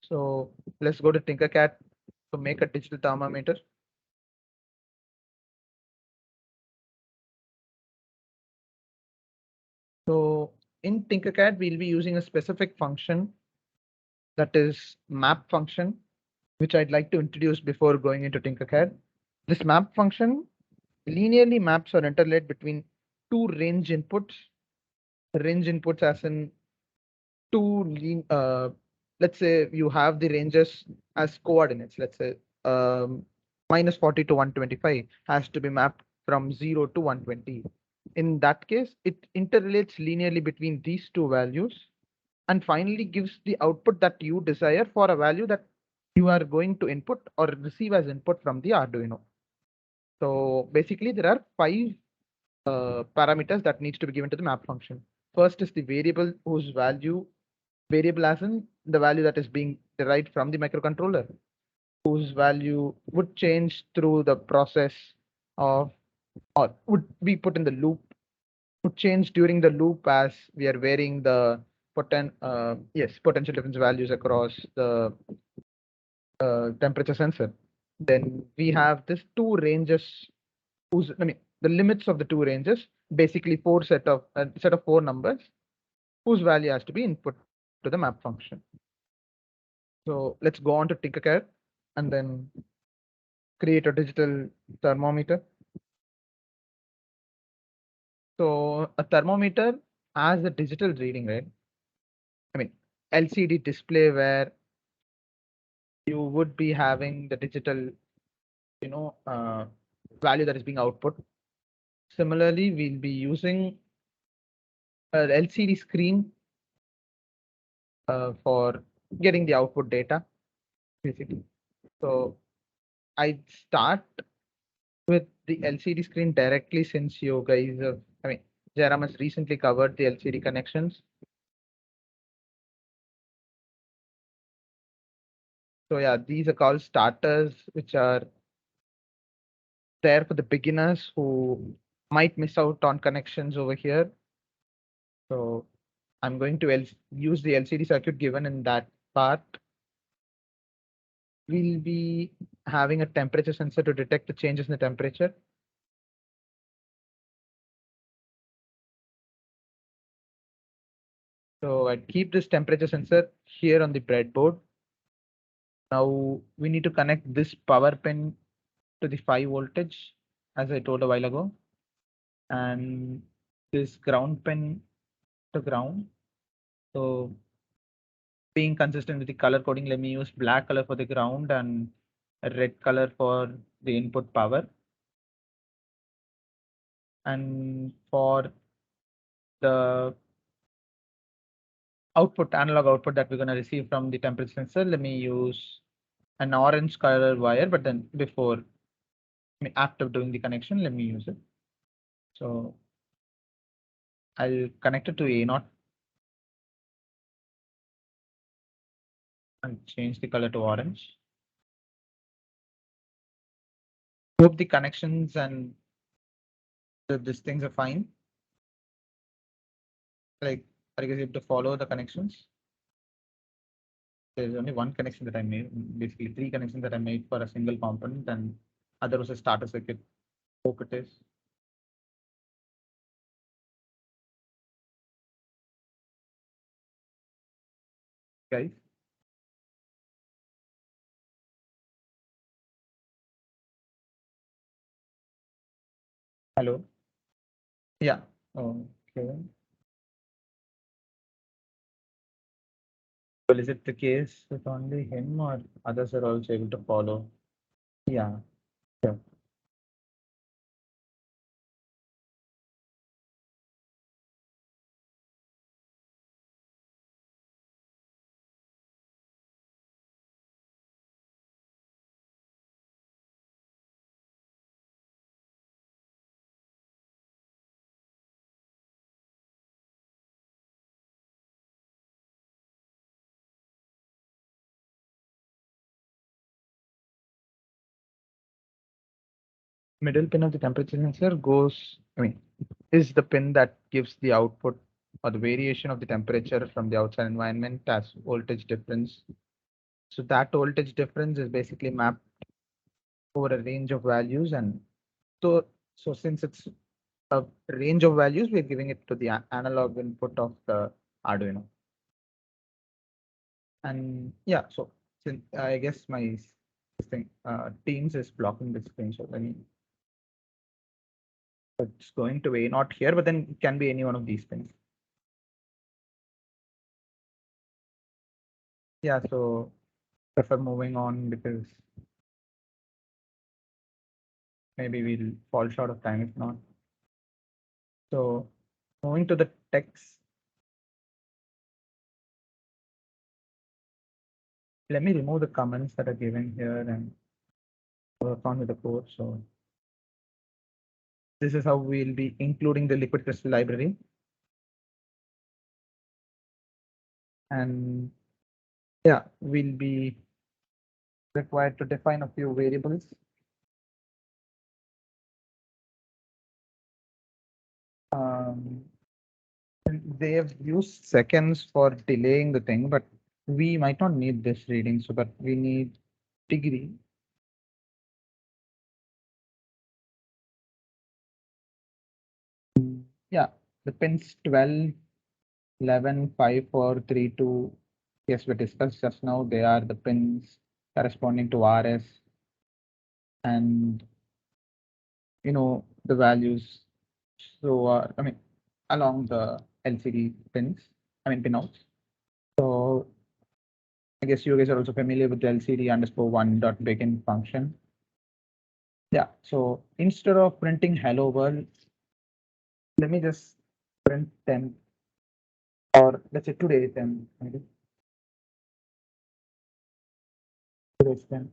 So let's go to Tinkercad to make a digital thermometer. in Tinkercad, we'll be using a specific function that is map function, which I'd like to introduce before going into Tinkercad. This map function linearly maps or interlaid between two range inputs. Range inputs as in let's say you have the ranges as coordinates. Let's say -40 to 125 has to be mapped from 0 to 120. In that case, it interrelates linearly between these two values and finally gives the output that you desire for a value that you are going to input or receive as input from the Arduino. So basically, there are five parameters that needs to be given to the map function. First is the variable whose variable as in the value that is being derived from the microcontroller, whose value would change through the process of, or would be put in the loop, would change during the loop as we are varying the potential difference values across the temperature sensor. Then we have this two ranges the limits of the two ranges, basically set of four numbers whose value has to be input to the map function. So let's go on to Tinkercad and then create a digital thermometer. So a thermometer has a digital reading, right? I mean, LCD display where you would be having the digital, value that is being output. Similarly, we'll be using an LCD screen for getting the output data, basically. So I start with the LCD screen directly since you guys have, Jairam has recently covered the LCD connections. So yeah, these are called starters, which are there for the beginners who might miss out on connections over here. So I'm going to use the LCD circuit given in that part. We'll be having a temperature sensor to detect the changes in the temperature. So I'd keep this temperature sensor here on the breadboard. Now we need to connect this power pin to the 5 voltage, as I told a while ago, and this ground pin to ground. So being consistent with the color coding, let me use black color for the ground and a red color for the input power. And for the analog output that we're going to receive from the temperature sensor, let me use an orange color wire, but then after doing the connection, let me use it. So I'll connect it to A0 and change the color to orange. Hope the connections and these things are fine. Like, are you guys able to follow the connections? There's only one connection that I made, basically 3 connections that I made for a single component, and other was a starter circuit. Hope it is. Guys. Hello. Yeah. Okay. Well, is it the case with only him or others are also able to follow? Yeah. Sure. Middle pin of the temperature sensor is the pin that gives the output or the variation of the temperature from the outside environment as voltage difference. So that voltage difference is basically mapped over a range of values. And so since it's a range of values, we're giving it to the analog input of the Arduino. And yeah, so since I guess my this thing Teams is blocking the screen, so let me. It's going to be not here, but then it can be any one of these things. Yeah, so prefer moving on because maybe we'll fall short of time if not. So moving to the text. Let me remove the comments that are given here and work on with the code. So this is how we'll be including the liquid crystal library. And yeah, we'll be required to define a few variables. They have used seconds for delaying the thing, but we might not need this reading, so but we need degree. Yeah, the pins 12, 11, 5, 4, 3, 2. Yes, we discussed just now. They are the pins corresponding to RS and the values. So I mean along the LCD pins, I mean pinouts. So I guess you guys are also familiar with the LCD underscore one dot begin function. Yeah, so instead of printing hello world, let me just print 10 or let's say today 10. Maybe. Today's 10.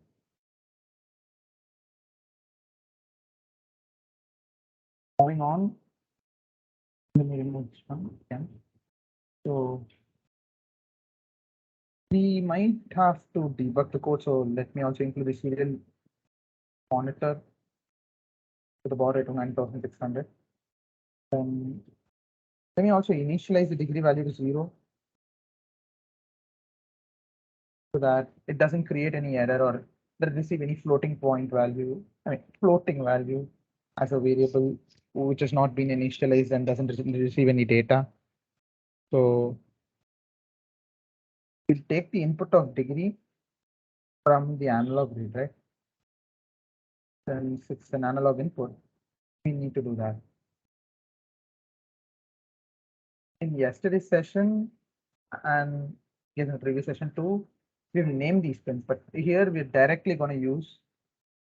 Moving on, let me remove this one. 10. So we might have to debug the code. So let me also include the serial monitor to the baud rate of 9600. Let me also initialize the degree value to 0 so that it doesn't create any error or doesn't receive any floating point value. I mean, floating value as a variable which has not been initialized and doesn't receive any data. So we'll take the input of degree from the analog read, right? Since it's an analog input, we need to do that. In yesterday's session and in the previous session too, we've named these pins, but here we're directly going to use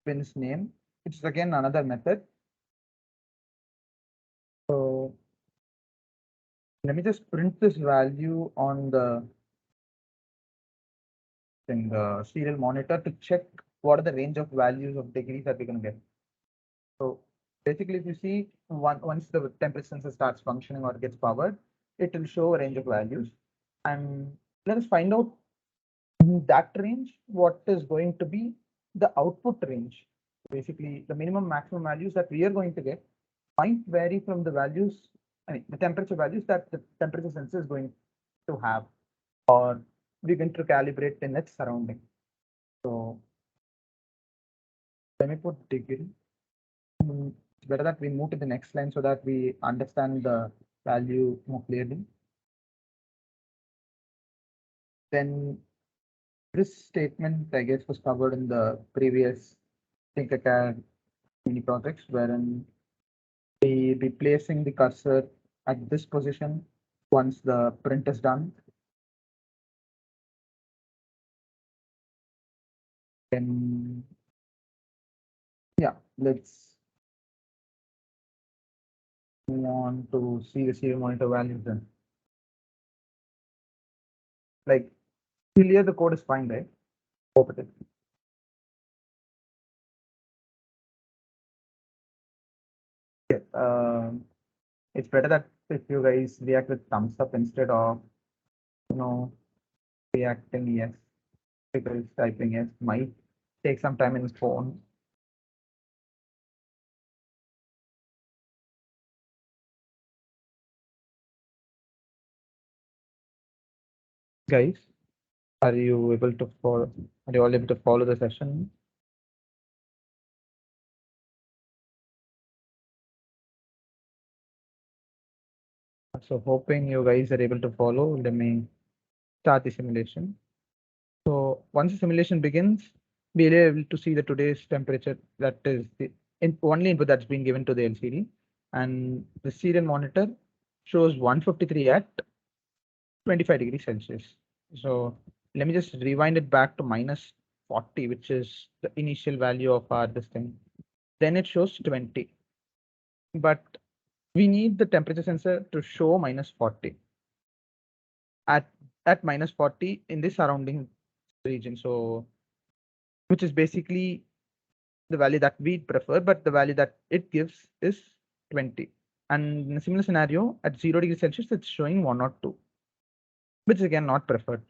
pins name, which is again another method. So let me just print this value on the serial monitor to check what are the range of values of degrees that we're going to get. So basically, if you see once the temperature sensor starts functioning or gets powered, it will show a range of values. And let us find out in that range what is going to be the output range. Basically, the minimum maximum values that we are going to get might vary from the values, I mean, the temperature values that the temperature sensor is going to have, or we're going to calibrate in its surrounding. So let me put degree. It's better that we move to the next line so that we understand the value more clearly. Then this statement, I guess, was covered in the previous Tinkercad mini projects, wherein we be placing the cursor at this position once the print is done. Then, yeah, let's move on to see the serial monitor values then. Like, clear the code is fine, right? Hope it is. Yeah, it's better that if you guys react with thumbs up instead of reacting yes, because typing yes might take some time in phone. Guys, are you able to follow? Are you all able to follow the session? So hoping you guys are able to follow. Let me start the simulation. So once the simulation begins, we'll be able to see the today's temperature, that is the only input that's been given to the LCD. And the serial monitor shows 153 at 25 degrees Celsius. So let me just rewind it back to minus 40, which is the initial value of our this thing. Then it shows 20. But we need the temperature sensor to show minus 40 at minus 40 in the surrounding region. So which is basically the value that we prefer, but the value that it gives is 20. And in a similar scenario, at 0 degrees Celsius, it's showing 1 or 2, which is again not preferred.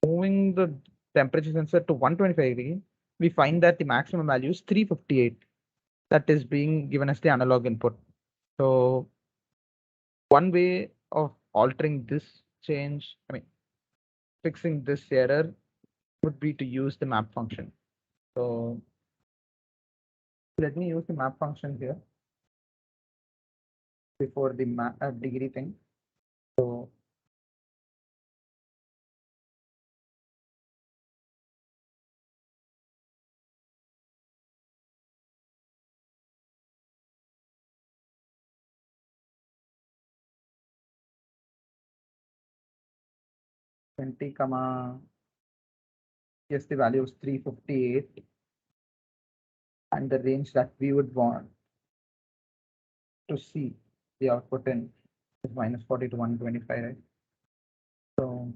Moving the temperature sensor to 125 degree, we find that the maximum value is 358. That is being given as the analog input. So one way of altering this change, fixing this error would be to use the map function. So let me use the map function here before the map degree thing. So twenty comma, yes, the value is 358, and the range that we would want to see the output in is minus 40 to 125, right? So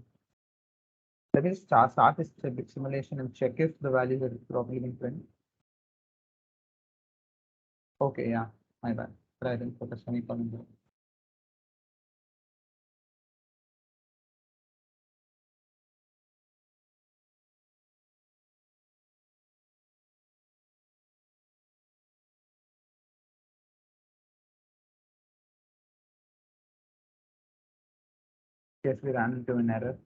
let me start this simulation and check if the values are properly been printed. Okay, yeah, my bad. But I didn't put a semicolon there. Yes, we ran into an error.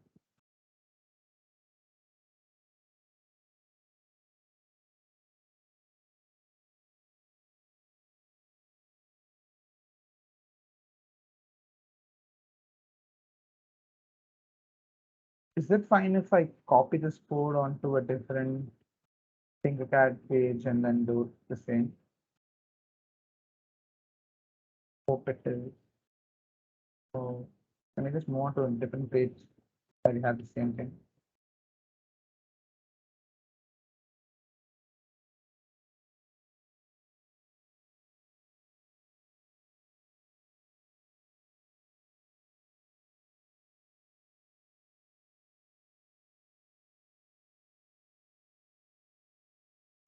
Is it fine if I copy this code onto a different Tinkercad page and then do the same? Hope it is. So let me just move on to a different page that we have the same thing.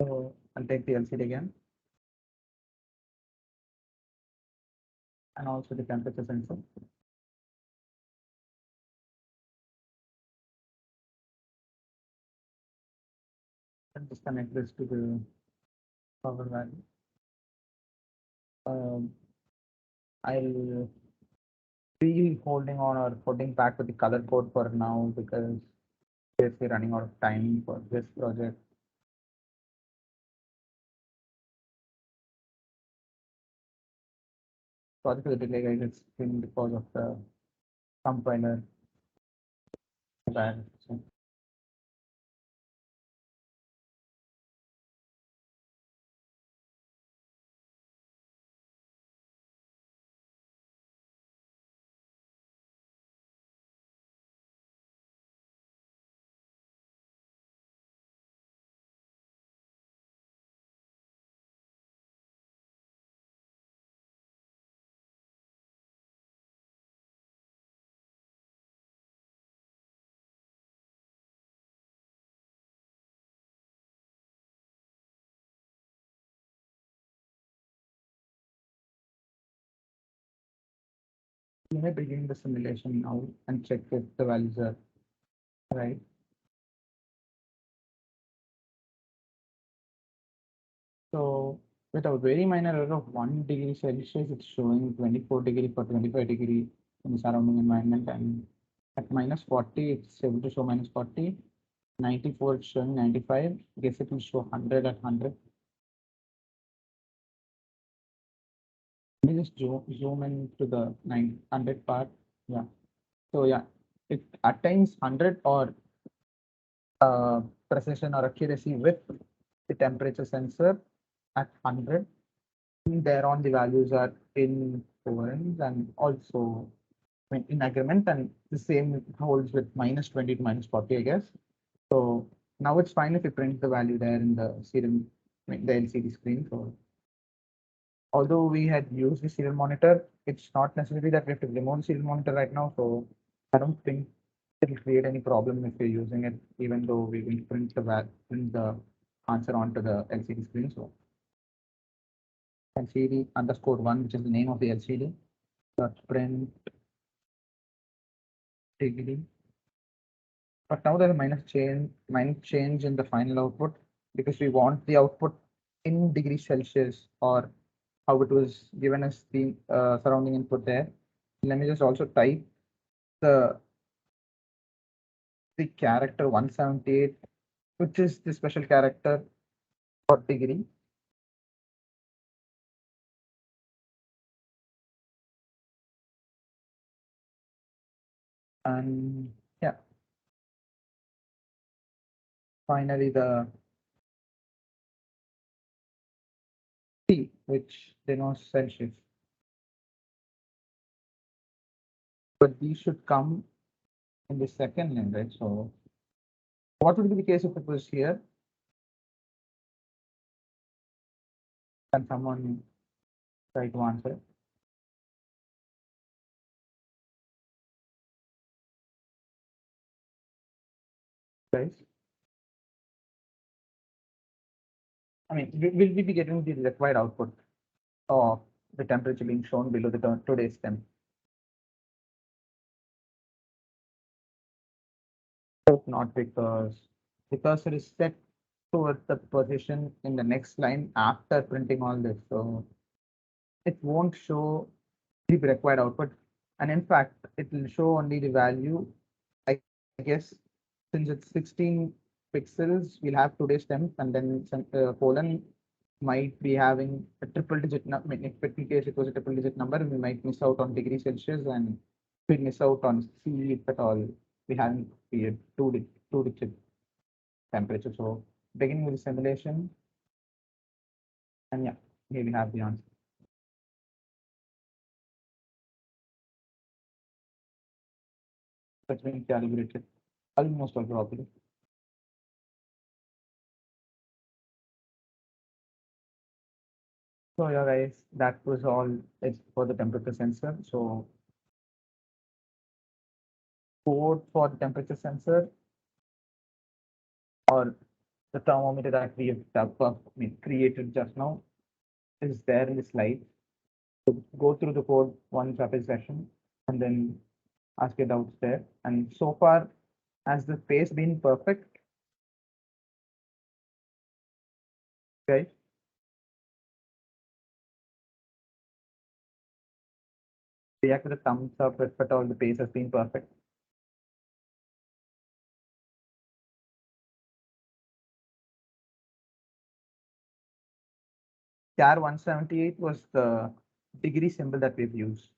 So I'll take the LCD again and also the temperature sensor. And just connect this to the power value. I'll be holding on or holding back with the color code for now because we're running out of time for this project. Sorry for the delay, guys. It's been because of the compiler. Bad. So you may begin the simulation now and check if the values are right. So with a very minor error of 1 degree Celsius, it's showing 24 degree for 25 degree in the surrounding environment, and at minus 40, it's able to show minus 40. 94, it's showing 95. Guess it will show 100 at 100. Let me just zoom in to the 900 part. Yeah. So yeah, it attains 100 or precision or accuracy with the temperature sensor at 100. Thereon the values are in coherence and also in agreement, and the same holds with -20 to -40, I guess. So now it's fine if you print the value there in the serial, the LCD screen. So although we had used the serial monitor, it's not necessary that we have to remove the serial monitor right now. So I don't think it'll create any problem if you're using it, even though we will print the answer onto the LCD screen. So LCD_1, which is the name of the LCD, dot print degree. But now there's a minus change in the final output because we want the output in degrees Celsius or how it was given as the surrounding input there. Let me just also type the character 178, which is the special character for degree. And yeah, finally the T, which denotes Celsius. But these should come in the second line, right? So what would be the case if it was here? Can someone try to answer? Guys, I mean, will we be getting the required output of the temperature being shown below the today's temp? Hope not, because the cursor is set towards the position in the next line after printing all this. So it won't show the required output. And in fact, it will show only the value. I guess since it's 16 pixels, we'll have today's temp, and then some colon might be having a triple digit number. I mean, if in case it was a triple digit number, we might miss out on degrees Celsius and we miss out on C if at all we haven't created two digit temperature. So beginning with the simulation, and yeah, here we have the answer. That's been calibrated almost all properly. So yeah, guys, that was all it's for the temperature sensor. So code for the temperature sensor or the thermometer that we have created just now is there in the slide. So go through the code one rapid session and then ask your doubts there. And so far, has the pace been perfect? Guys, react with a thumbs up if at all the pace has been perfect. CAR 178 was the degree symbol that we've used.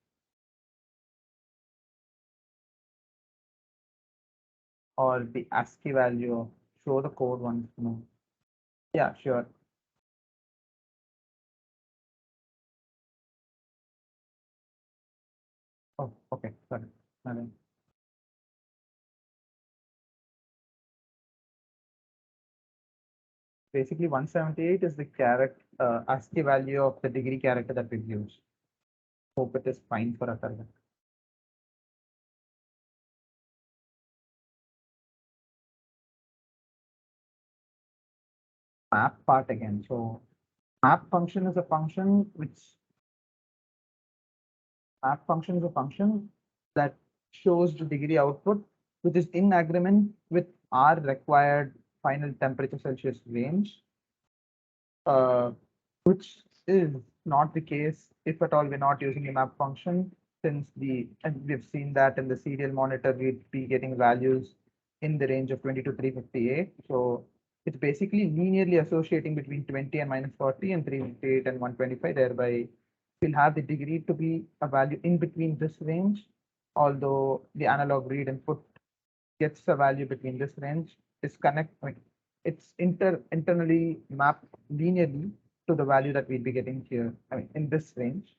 Or the ASCII value, show the code once more. Yeah, sure. Oh, okay, sorry. Alright. Basically, 178 is the character ASCII value of the degree character that we've used. Hope it is fine for us. Map part again. So map function is a function that shows the degree output, which is in agreement with our required final temperature Celsius range, which is not the case if at all we're not using a map function, since and we've seen that in the serial monitor, we'd be getting values in the range of 20 to 358. So it's basically linearly associating between 20 and -40 and 358 and 125, thereby we'll have the degree to be a value in between this range, although the analog read input gets a value between this range, is it's internally mapped linearly to the value that we'll be getting here, in this range,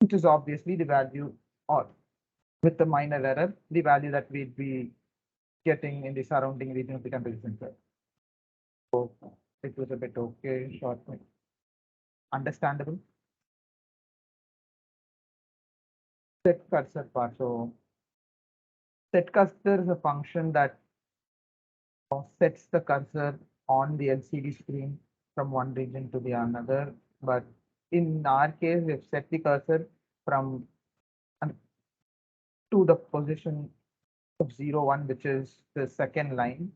which is obviously the value, or with the minor error, the value that we'd be getting in the surrounding region of the temperature sensor. So it was a bit okay, short, understandable. Set cursor part. So set cursor is a function that sets the cursor on the LCD screen from one region to the another. But in our case, we've set the cursor from to the position of 0, 1, which is the second line.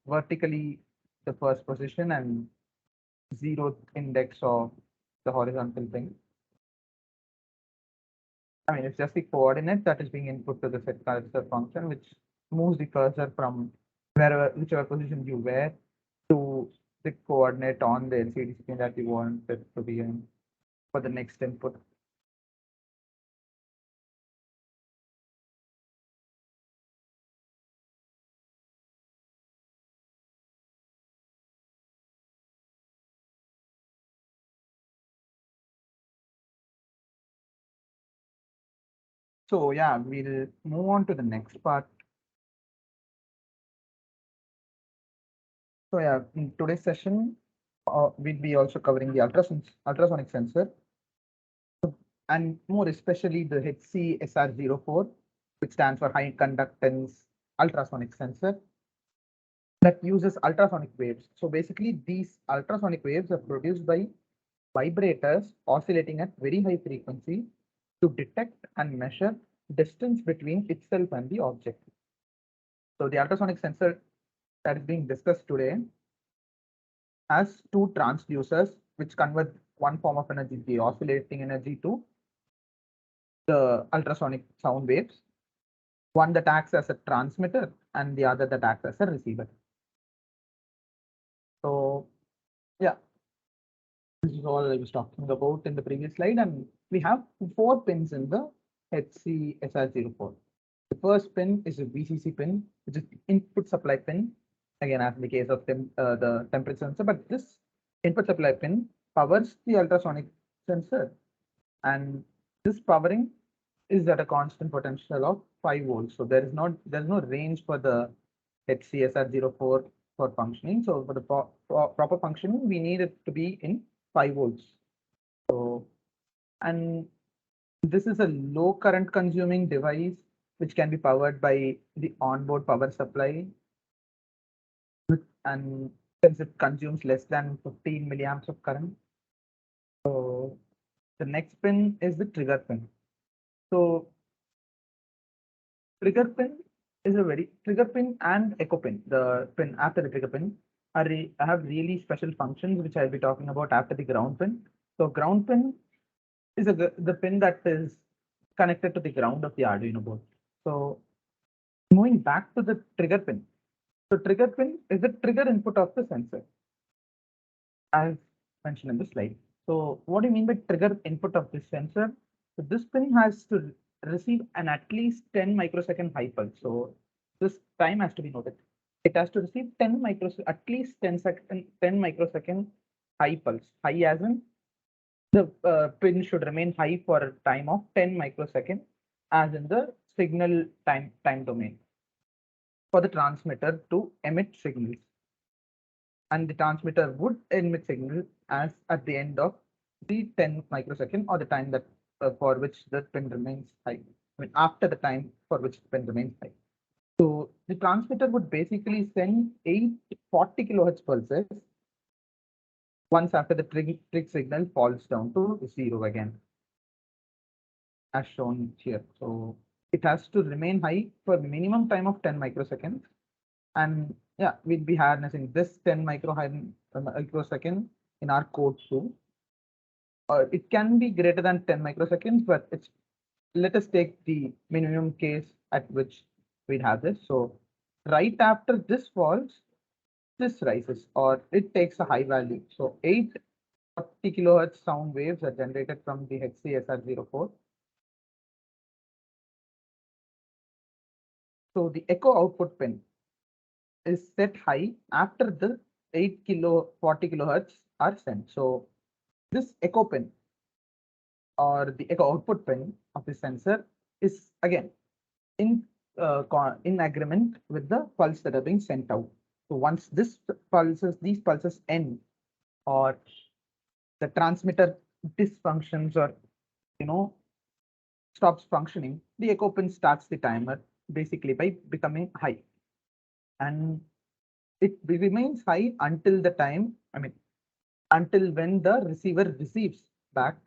Vertically the first position and 0th index of the horizontal thing. It's just the coordinate that is being input to the set cursor function, which moves the cursor from whichever position you were to the coordinate on the LCD screen that you want it to be in for the next input. So yeah, we'll move on to the next part. So yeah, in today's session, we'll be also covering the ultrasonic sensor, and more especially the HC-SR04, which stands for high conductance ultrasonic sensor that uses ultrasonic waves. So basically, these ultrasonic waves are produced by vibrators oscillating at very high frequency to detect and measure distance between itself and the object. So the ultrasonic sensor that is being discussed today has two transducers which convert one form of energy, the oscillating energy, to the ultrasonic sound waves. One that acts as a transmitter and the other that acts as a receiver. So yeah, this is all I was talking about in the previous slide, and we have 4 pins in the HC-SR04. The first pin is a VCC pin, which is input supply pin. Again, as in the case of the temperature sensor, but this input supply pin powers the ultrasonic sensor, and this powering is at a constant potential of 5 volts. So there's no range for the HCSR04 for functioning. So for the proper functioning, we need it to be in 5 volts. So, and this is a low current consuming device which can be powered by the onboard power supply, and since it consumes less than 15 milliamps of current. So the next pin is the trigger pin. So trigger pin is a trigger pin and echo pin. The pin after the trigger pin have really special functions, which I'll be talking about after the ground pin. So ground pin is the pin that is connected to the ground of the Arduino board. So moving back to the trigger pin. So trigger pin is the trigger input of the sensor, as mentioned in the slide. So what do you mean by trigger input of this sensor? So this pin has to receive an at least 10 microsecond high pulse. So this time has to be noted. It has to receive 10 at least 10 microsecond high pulse. High as in the pin should remain high for a time of 10 microsecond, as in the signal time domain, for the transmitter to emit signals. And the transmitter would emit signal as at the end of the 10 microsecond, or the time that for which the pin remains high. After the time for which the pin remains high. So the transmitter would basically send 840 kilohertz pulses once after the trig signal falls down to 0 again, as shown here. So it has to remain high for minimum time of 10 microseconds. And yeah, we'll be harnessing this 10 microsecond in our code too. It can be greater than 10 microseconds, but let us take the minimum case at which we'd have this. So right after this falls, this rises, or it takes a high value. So 840 40 kilohertz sound waves are generated from the HCSR04. So the echo output pin is set high after the 40 kilohertz are sent. So this echo pin or the echo output pin of the sensor is again in in agreement with the pulse that are being sent out. So once these pulses end, or the transmitter dysfunctions, or you know stops functioning, the echo pin starts the timer basically by becoming high, and it remains high until the time, until when the receiver receives back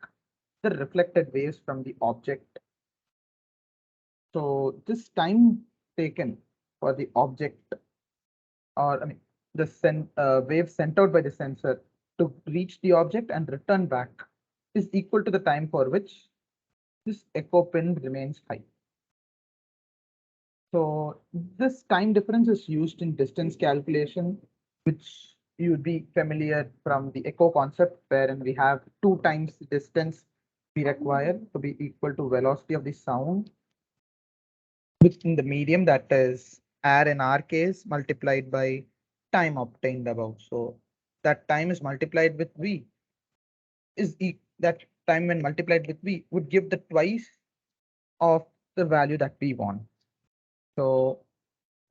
the reflected waves from the object. So this time taken for the object, or the wave sent out by the sensor to reach the object and return back, is equal to the time for which this echo pin remains high. So this time difference is used in distance calculation, which you would be familiar from the echo concept, wherein we have 2 times the distance we require to be equal to velocity of the sound within the medium, that is air in our case, multiplied by time obtained above. So that time is multiplied with V that time when multiplied with V would give the twice of the value that we want. So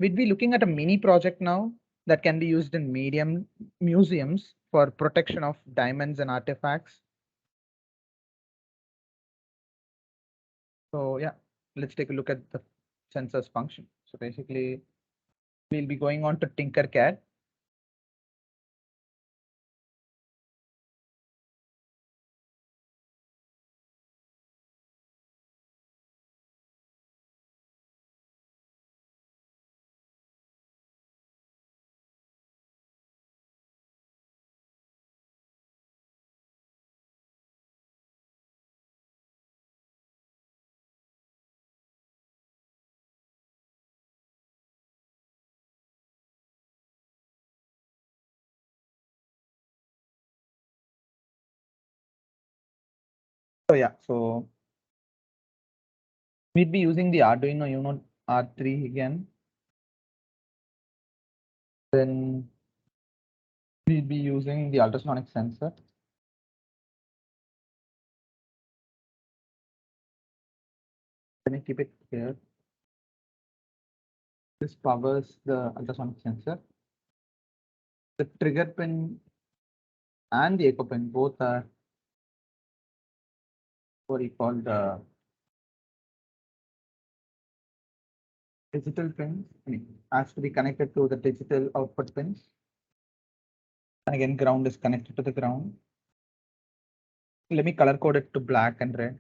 we'd be looking at a mini project now that can be used in museums for protection of diamonds and artifacts. So yeah, let's take a look at the sensor's function. So basically, we'll be going on to Tinkercad. So yeah, so we'd be using the Arduino Uno R3 again. Then we'll be using the ultrasonic sensor. Let me keep it here. This powers the ultrasonic sensor. The trigger pin and the echo pin both are what we call the digital pins. Has to be connected to the digital output pins. And again, ground is connected to the ground. Let me color code it to black and red.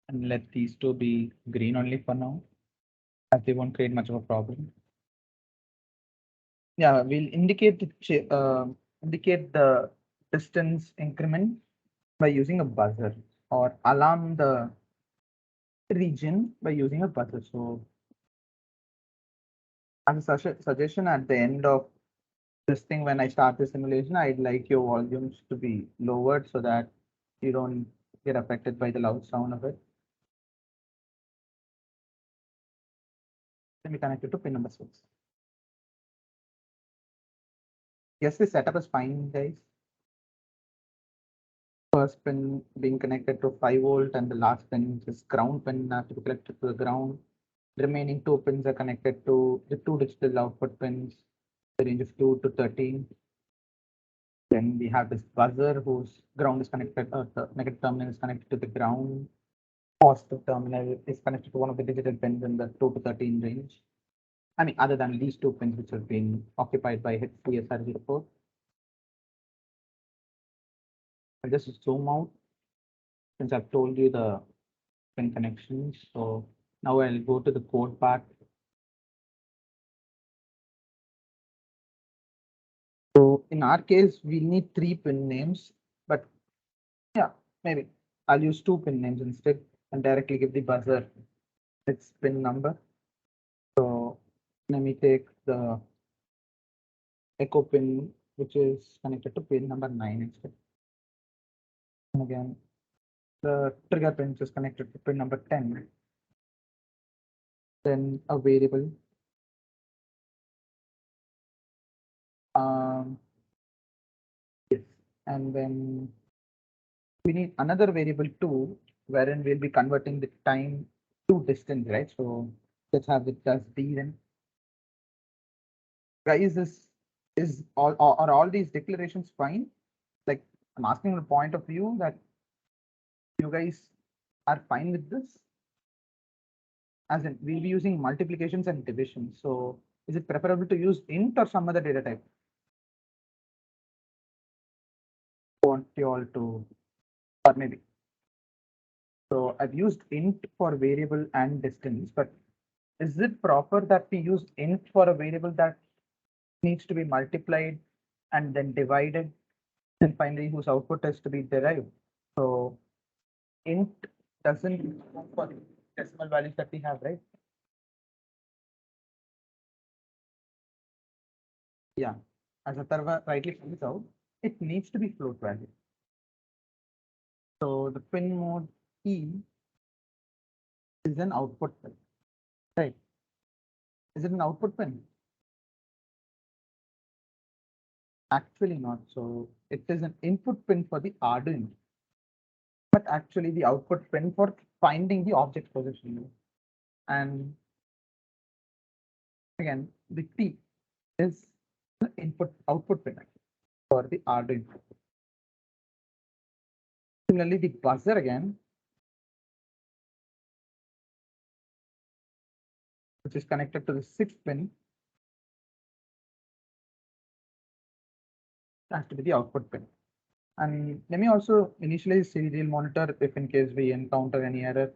And let these two be green only for now, as they won't create much of a problem. Yeah, we'll indicate the distance increment by using a buzzer, or alarm the region by using a buzzer. So as a suggestion at the end of this thing, when I start the simulation, I'd like your volumes to be lowered so that you don't get affected by the loud sound of it. Let me connect it to pin number 6. Yes, this setup is fine, guys. First pin being connected to 5 volt, and the last pin is ground pin has to be connected to the ground. Remaining 2 pins are connected to the 2 digital output pins, the range of 2 to 13. Then we have this buzzer whose ground is connected, the negative terminal is connected to the ground. Positive terminal is connected to one of the digital pins in the 2 to 13 range. Other than these 2 pins which have been occupied by HCSR04. I'll just zoom out since I've told you the pin connections. So now I'll go to the code part. So in our case, we need 3 pin names, but yeah, maybe I'll use 2 pin names instead and directly give the buzzer its pin number. So let me take the echo pin, which is connected to pin number 9 instead. And again, the trigger pin is connected to pin number 10. Then a variable. Yes, and then we need another variable too, wherein we'll be converting the time to distance, right? So let's have it as d then. Guys, is all are all these declarations fine? Like I'm asking the point of view that you guys are fine with this. As in, we'll be using multiplications and division. So is it preferable to use int or some other data type? Want you all to, or maybe. So I've used int for variable and distance, but is it proper that we use int for a variable that needs to be multiplied and then divided and finally whose output has to be derived? So int doesn't go for the decimal values that we have, right? Yeah, as Atharva rightly points out, it needs to be float value. So the pin mode E is an output pin, right? Is it an output pin? Actually not. So it is an input pin for the Arduino, but actually the output pin for finding the object position. And again, the T is the input output pin for the Arduino. Similarly, the buzzer again, which is connected to the sixth pin, has to be the output pin. And let me also initialize serial monitor if in case we encounter any error.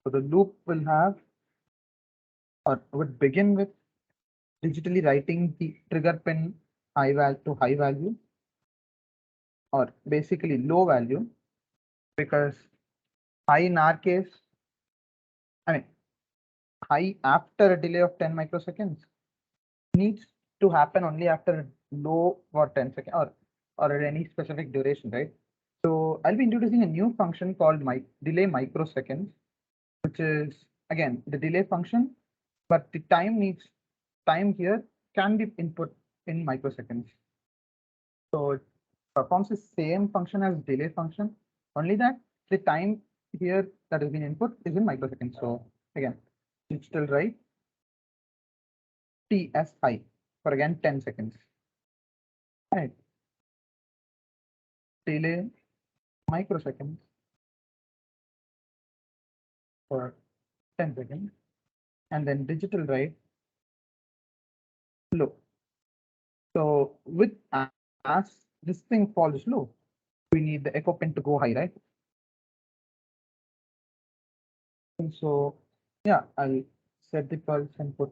So the loop will have or would begin with digitally writing the trigger pin high value to high value or basically low value, because high in our case, I mean high after a delay of 10 microseconds needs to happen only after low for 10 seconds or at any specific duration, right? So I'll be introducing a new function called delay microseconds, which is again the delay function, but the time here can be input in microseconds. So it performs the same function as delay function, only that the time here that has been input is in microseconds. So again, digital write T as high for again 10 seconds. Right. Delay microseconds for 10 seconds, and then digital write low. So with as this thing falls low, we need the echo pin to go high, right? And so yeah, I'll set the pulse and put.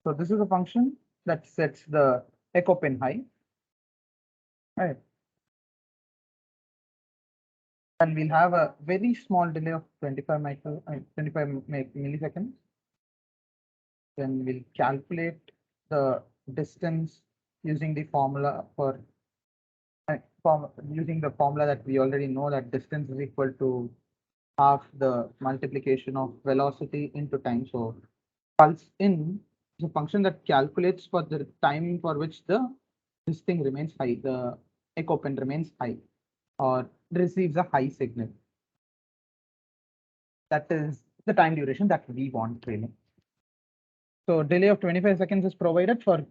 So this is a function that sets the echo pin high, right? And we'll have a very small delay of 25 milliseconds. Then we'll calculate the distance using the formula for using the formula that we already know, that distance is equal to half the multiplication of velocity into time. So pulse in is a function that calculates for the time for which this thing remains high, the echo pin remains high or receives a high signal. That is the time duration that we want really. So delay of 25 seconds is provided for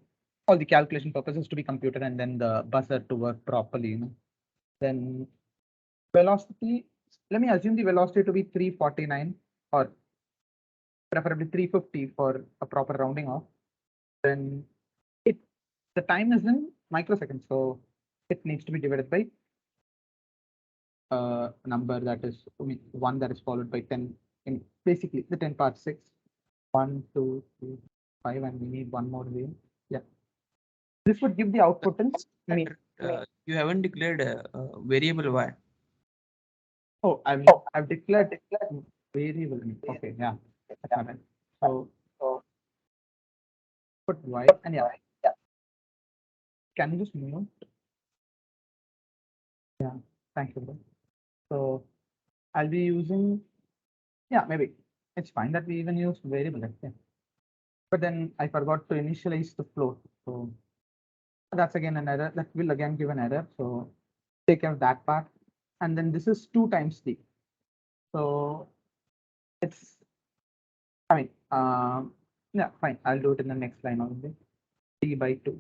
all the calculation purposes to be computed and then the buzzer to work properly. Then velocity, let me assume the velocity to be 349 or preferably 350 for a proper rounding off. Then the time is in microseconds, so it needs to be divided by a number that is one that is followed by 10 in basically the 10 power 6. 1, 2, 3, 5, and we need one more way. Yeah. This would give the output in. You haven't declared a variable y. Oh, I've declared variable. Okay, yeah. So put white and yeah. Can you just mute? Yeah, thank you, bro. So I'll be using, yeah, maybe it's fine that we even use variable. Yeah. But then I forgot to initialize the float. So that's again an error. That will again give an error. So take care of that part. And then this is 2 times d. So it's, I mean, yeah, fine. I'll do it in the next line only. D by 2.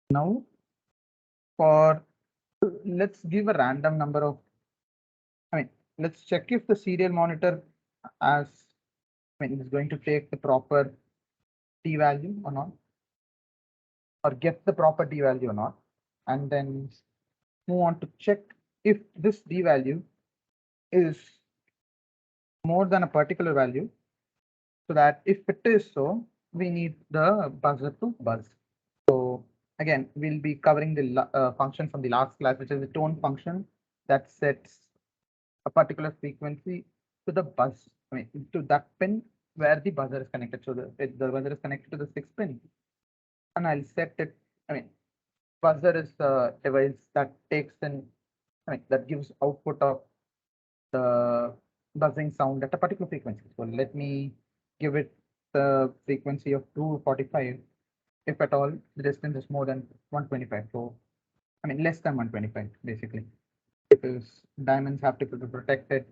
Now for, let's give a random number of, I mean, let's check if the serial monitor as, I mean, is going to take the proper d value or not, or get the proper d value or not, and then move on to check if this d value is more than a particular value, so that if it is so, we need the buzzer to buzz. So again, we'll be covering the function from the last class, which is the tone function that sets a particular frequency to the buzz, I mean, to that pin where the buzzer is connected. So the buzzer is connected to the 6th pin, and I'll set it. I mean, buzzer is a device that takes in, I mean, that gives output of the buzzing sound at a particular frequency. So let me give it the frequency of 245 if at all the distance is more than 125. So I mean less than 125 basically, because diamonds have to be protected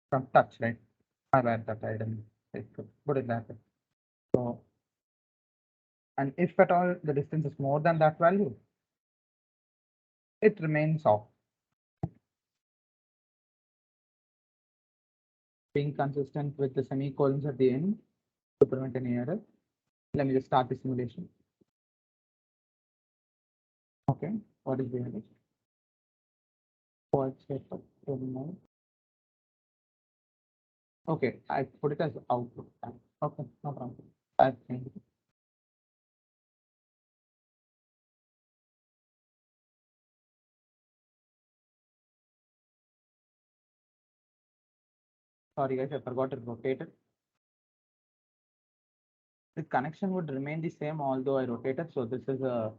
from touch, right? My bad that I didn't put it that way. So, and if at all the distance is more than that value, it remains off. Being consistent with the semicolons at the end to prevent any error. Let me just start the simulation. Okay, what is the error? Forward step of terminal. Okay, I put it as output. Okay, no problem. I've changed it. Sorry guys, I forgot to rotate it. The connection would remain the same although I rotated. So this is a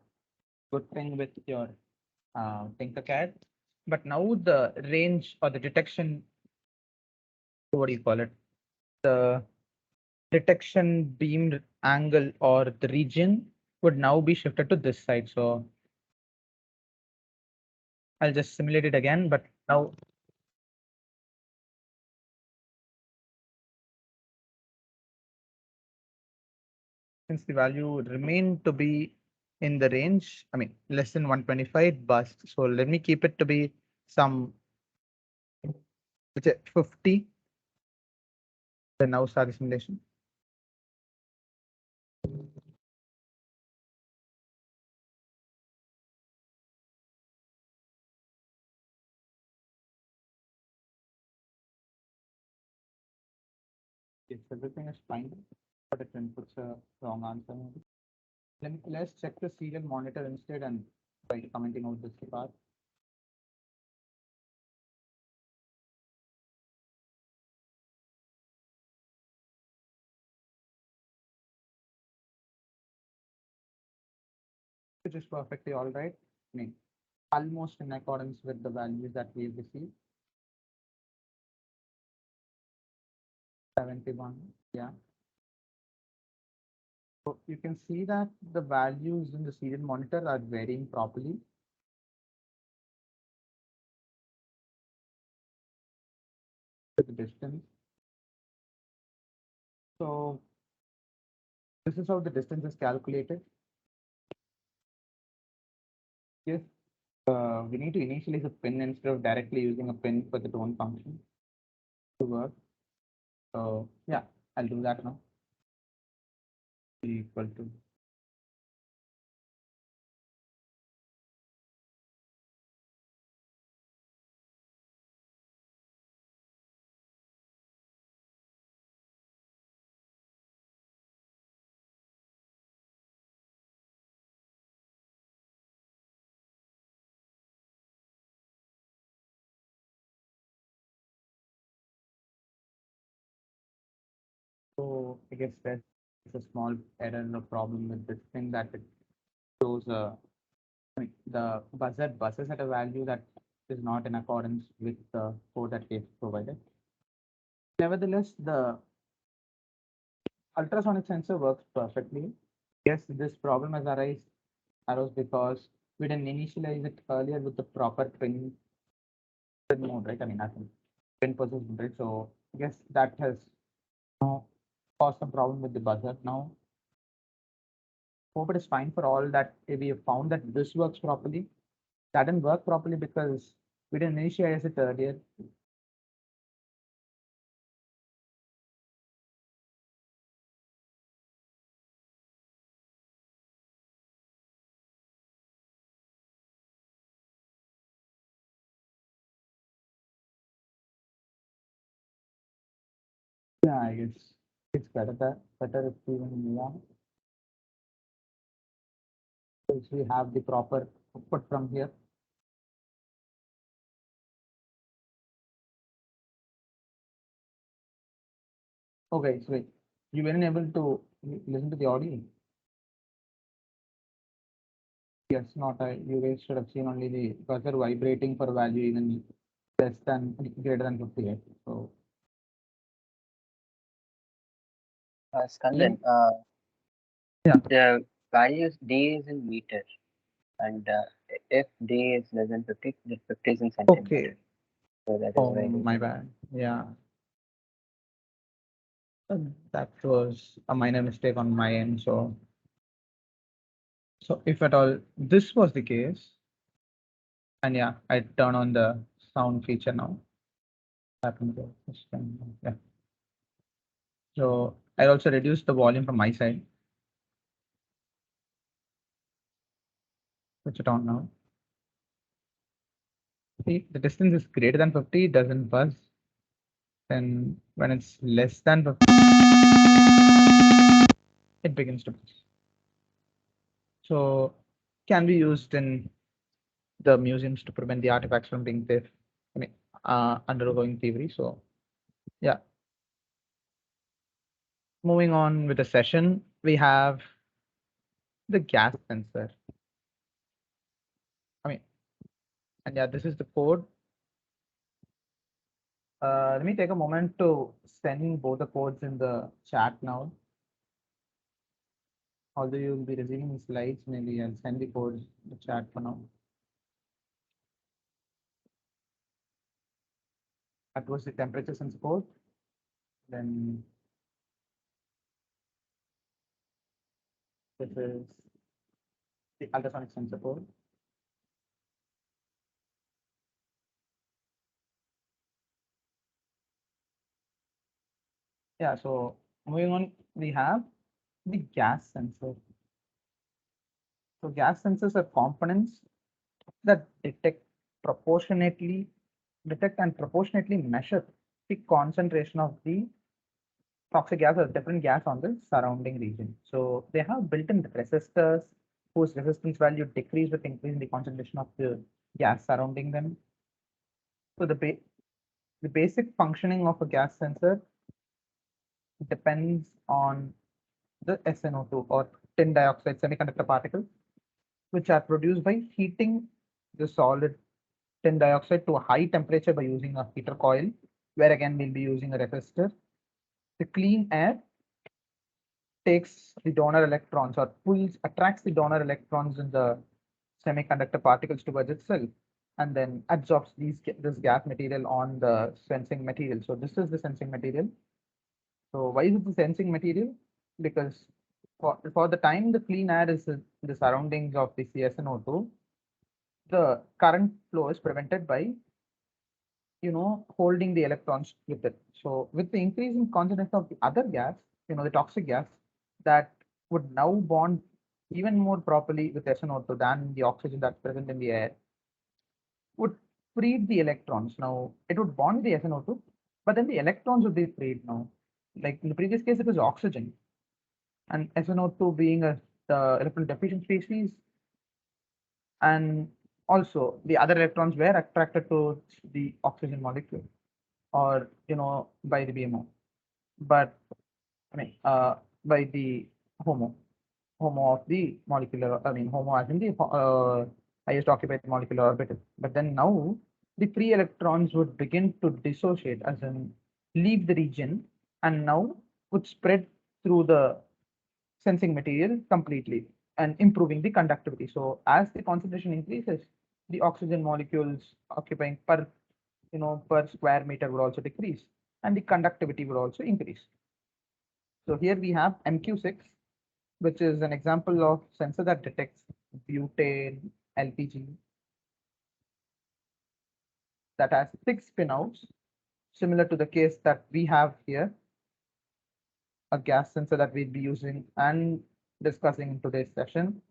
good thing with your Tinkercad. But now the range or the detection, what do you call it? The detection beamed angle or the region would now be shifted to this side. So I'll just simulate it again, but now since the value would remain to be in the range, I mean less than 125 bust. So let me keep it to be some, let's say 50. Then now start the simulation. Yes, everything is fine, but it inputs a wrong answer. Maybe. Let's check the serial monitor instead and try commenting out this part. Which is perfectly all right. I mean, almost in accordance with the values that we received. 71. Yeah. So you can see that the values in the serial monitor are varying properly. With the distance. So this is how the distance is calculated. Yes, we need to initialize a pin instead of directly using a pin for the tone function to work. So yeah, I'll do that now. Equal to. So I guess that it's a small error or problem with this thing that it shows the buzzer buzzes at a value that is not in accordance with the code that we provided. Nevertheless, the ultrasonic sensor works perfectly. Yes, this problem has arose because we didn't initialize it earlier with the proper pin mode, right? I mean, nothing pin position, right? So yes, that has caused some problem with the buzzer. Now, hope it is fine for all that we have found that this works properly. That didn't work properly because we didn't initialize it earlier. Yeah, I guess it's better if we even move on. If we have the proper output from here. Okay, so wait, you weren't able to listen to the audio? Yes, not I. You guys should have seen only the cursor vibrating for value even less than greater than 58. So Skandan, yeah. the values D is in meter, and if D is less than 50, the 50 is in centimeter. Okay. So that is Oh, why. my bad. Yeah. That was a minor mistake on my end. So if at all this was the case, and yeah, I turn on the sound feature now. Happened to system. Yeah. So I also reduced the volume from my side. Switch it on now. See, the distance is greater than 50, it doesn't buzz. Then when it's less than 50, it begins to buzz. So can be used in the museums to prevent the artifacts from being theft. I mean, undergoing thievery. So yeah. Moving on with the session, we have the gas sensor. I mean, and yeah, this is the code. Let me take a moment to send both the codes in the chat now. Although you will be receiving the slides, maybe I'll send the codes in the chat for now. That was the temperature sensor code. Then this is the ultrasonic sensor code. Yeah, so moving on, we have the gas sensor. So gas sensors are components that detect and proportionately measure the concentration of the toxic gas or different gas on the surrounding region. So they have built-in resistors whose resistance value decrease with increase in the concentration of the gas surrounding them. So the basic functioning of a gas sensor depends on the SNO2 or tin dioxide semiconductor particles, which are produced by heating the solid tin dioxide to a high temperature by using a heater coil, where again we'll be using a resistor. The clean air takes the donor electrons or attracts the donor electrons in the semiconductor particles towards itself, and then absorbs this gas material on the sensing material. So this is the sensing material. So why is it the sensing material? Because for the time the clean air is in the surroundings of the CSNO2, the current flow is prevented by holding the electrons with it. So with the increase in concentration of the other gas, the toxic gas, that would now bond even more properly with SNO2 than the oxygen that's present in the air, would free the electrons. Now it would bond the SNO2, but then the electrons would be freed now. Like in the previous case, it was oxygen, and SNO2 being the electron deficient species, and also the other electrons were attracted to the oxygen molecule or by the BMO. But I mean, by the homo of the molecular, I mean, homo as in the highest occupied molecular orbital. But then now the free electrons would begin to dissociate, as in leave the region, and now would spread through the sensing material completely and improving the conductivity. So as the concentration increases, the oxygen molecules occupying per per square meter would also decrease, and the conductivity would also increase. So here we have MQ6, which is an example of sensor that detects butane, LPG, that has 6 pinouts, similar to the case that we have here, a gas sensor that we'll be using and discussing in today's session.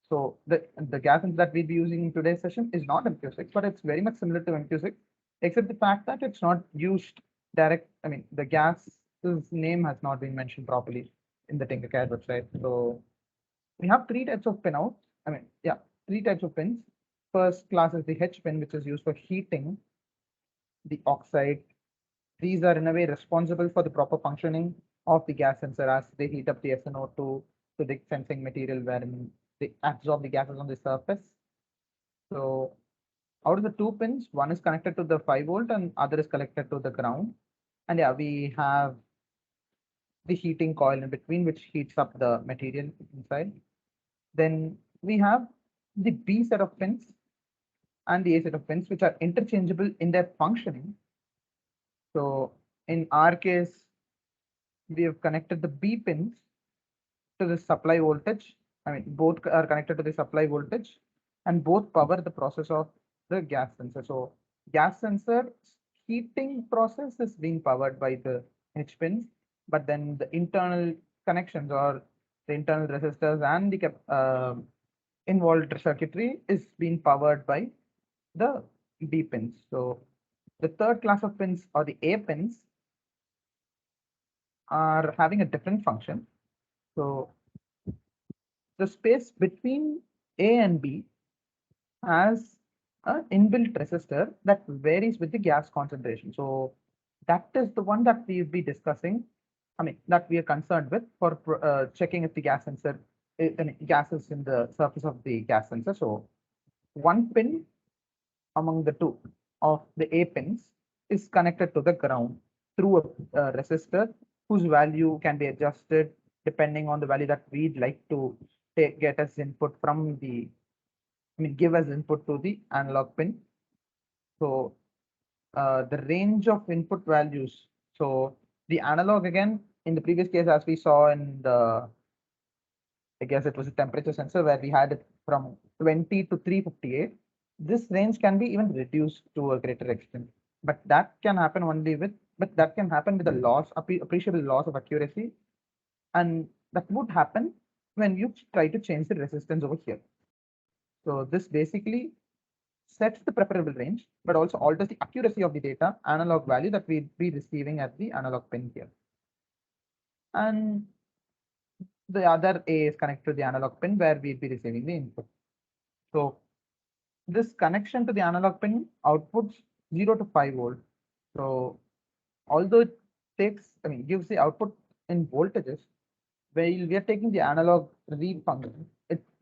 So the gas sensor that we'll be using in today's session is not MQ6, but it's very much similar to MQ6, except the fact that it's not used direct. I mean, the gas's name has not been mentioned properly in the Tinkercad website. So we have 3 types of pinouts. I mean, yeah, 3 types of pins. First class is the H pin, which is used for heating the oxide. These are in a way responsible for the proper functioning of the gas sensor as they heat up the SNO2 to the sensing material wherein they absorb the gases on the surface. So out of the 2 pins, one is connected to the 5 volt and other is connected to the ground. And yeah, we have the heating coil in between, which heats up the material inside. Then we have the B set of pins and the A set of pins, which are interchangeable in their functioning. So in our case, we have connected the B pins to the supply voltage. I mean, both are connected to the supply voltage and both power the process of the gas sensor. So gas sensor heating process is being powered by the H pins, but then the internal connections or the internal resistors and the involved circuitry is being powered by the B pins. So the third class of pins or the A pins are having a different function. So the space between A and B has an inbuilt resistor that varies with the gas concentration. So that is the one that we will be discussing. I mean, that we are concerned with for checking if the gas sensor, gas is in the surface of the gas sensor. So one pin among the two of the A pins is connected to the ground through a resistor whose value can be adjusted depending on the value that we'd like to get as input from the, I mean, give as input to the analog pin. So the range of input values. So the analog again, in the previous case, as we saw in the, I guess it was a temperature sensor where we had it from 20 to 358. This range can be even reduced to a greater extent, but that can happen only with, but that can happen with a loss, appreciable loss of accuracy, and that would happen when you try to change the resistance over here. So this basically sets the preferable range, but also alters the accuracy of the data analog value that we'd be receiving at the analog pin here. And the other A is connected to the analog pin where we'd be receiving the input. So this connection to the analog pin outputs 0 to 5 volt. So although it takes, I mean, gives the output in voltages, while we are taking the analog read function,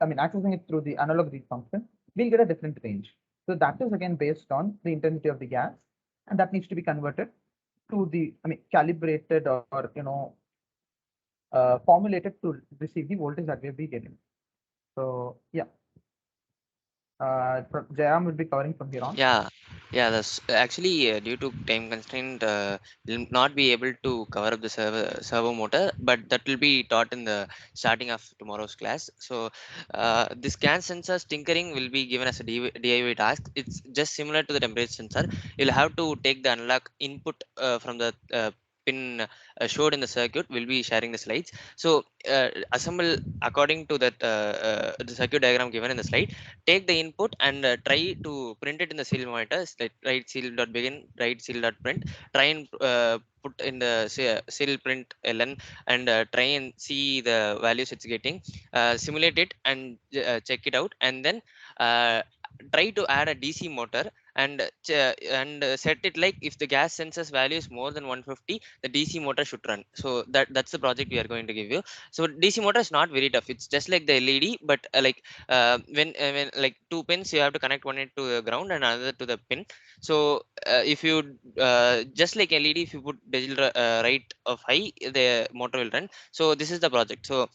I mean, accessing it through the analog read function, we'll get a different range. So that is again based on the intensity of the gas, and that needs to be converted to the, I mean, calibrated or formulated to receive the voltage that we'll be getting. So yeah, Jayam will be covering from here on. Yeah, that's actually due to time constraint, will not be able to cover up the servo motor, but that will be taught in the starting of tomorrow's class. So this gas sensors tinkering will be given as a DIY task. It's just similar to the temperature sensor. You'll have to take the analog input from the pin showed in the circuit. We'll be sharing the slides. So assemble according to that the circuit diagram given in the slide. Take the input and try to print it in the serial monitor. Like write serial dot begin, write serial dot print. Try and put in the serial print ln and try and see the values it's getting. Simulate it and check it out, and then try to add a DC motor and set it like if the gas sensors value is more than 150, the DC motor should run. So that's the project we are going to give you. So DC motor is not very tough, it's just like the LED, but when like two pins, you have to connect one end to the ground and another to the pin. So if you just like LED, if you put digital right of high, the motor will run. So this is the project. So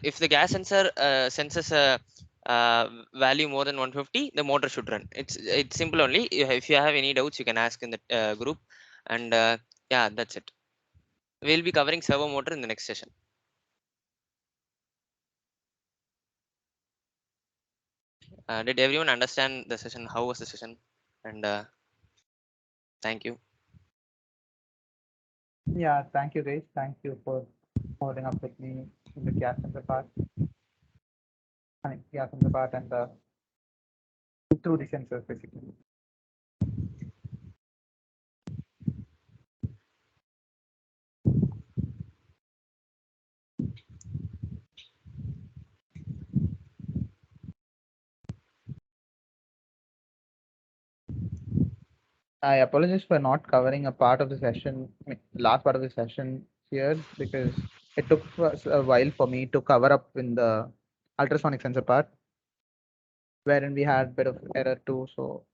if the gas sensor senses value more than 150, the motor should run. It's simple only. If you have any doubts, you can ask in the group. And yeah, that's it. We'll be covering servo motor in the next session. Did everyone understand the session? How was the session? And thank you. Yeah, thank you guys. Thank you for holding up with me in the gas sensor part. I mean, gas sensor part and the through the sensors basically. I apologize for not covering a part of the session, I mean, last part of the session here, because it took us a while for me to cover up in the ultrasonic sensor part, wherein we had a bit of error too. So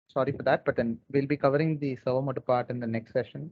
sorry for that, but then we'll be covering the servo motor part in the next session.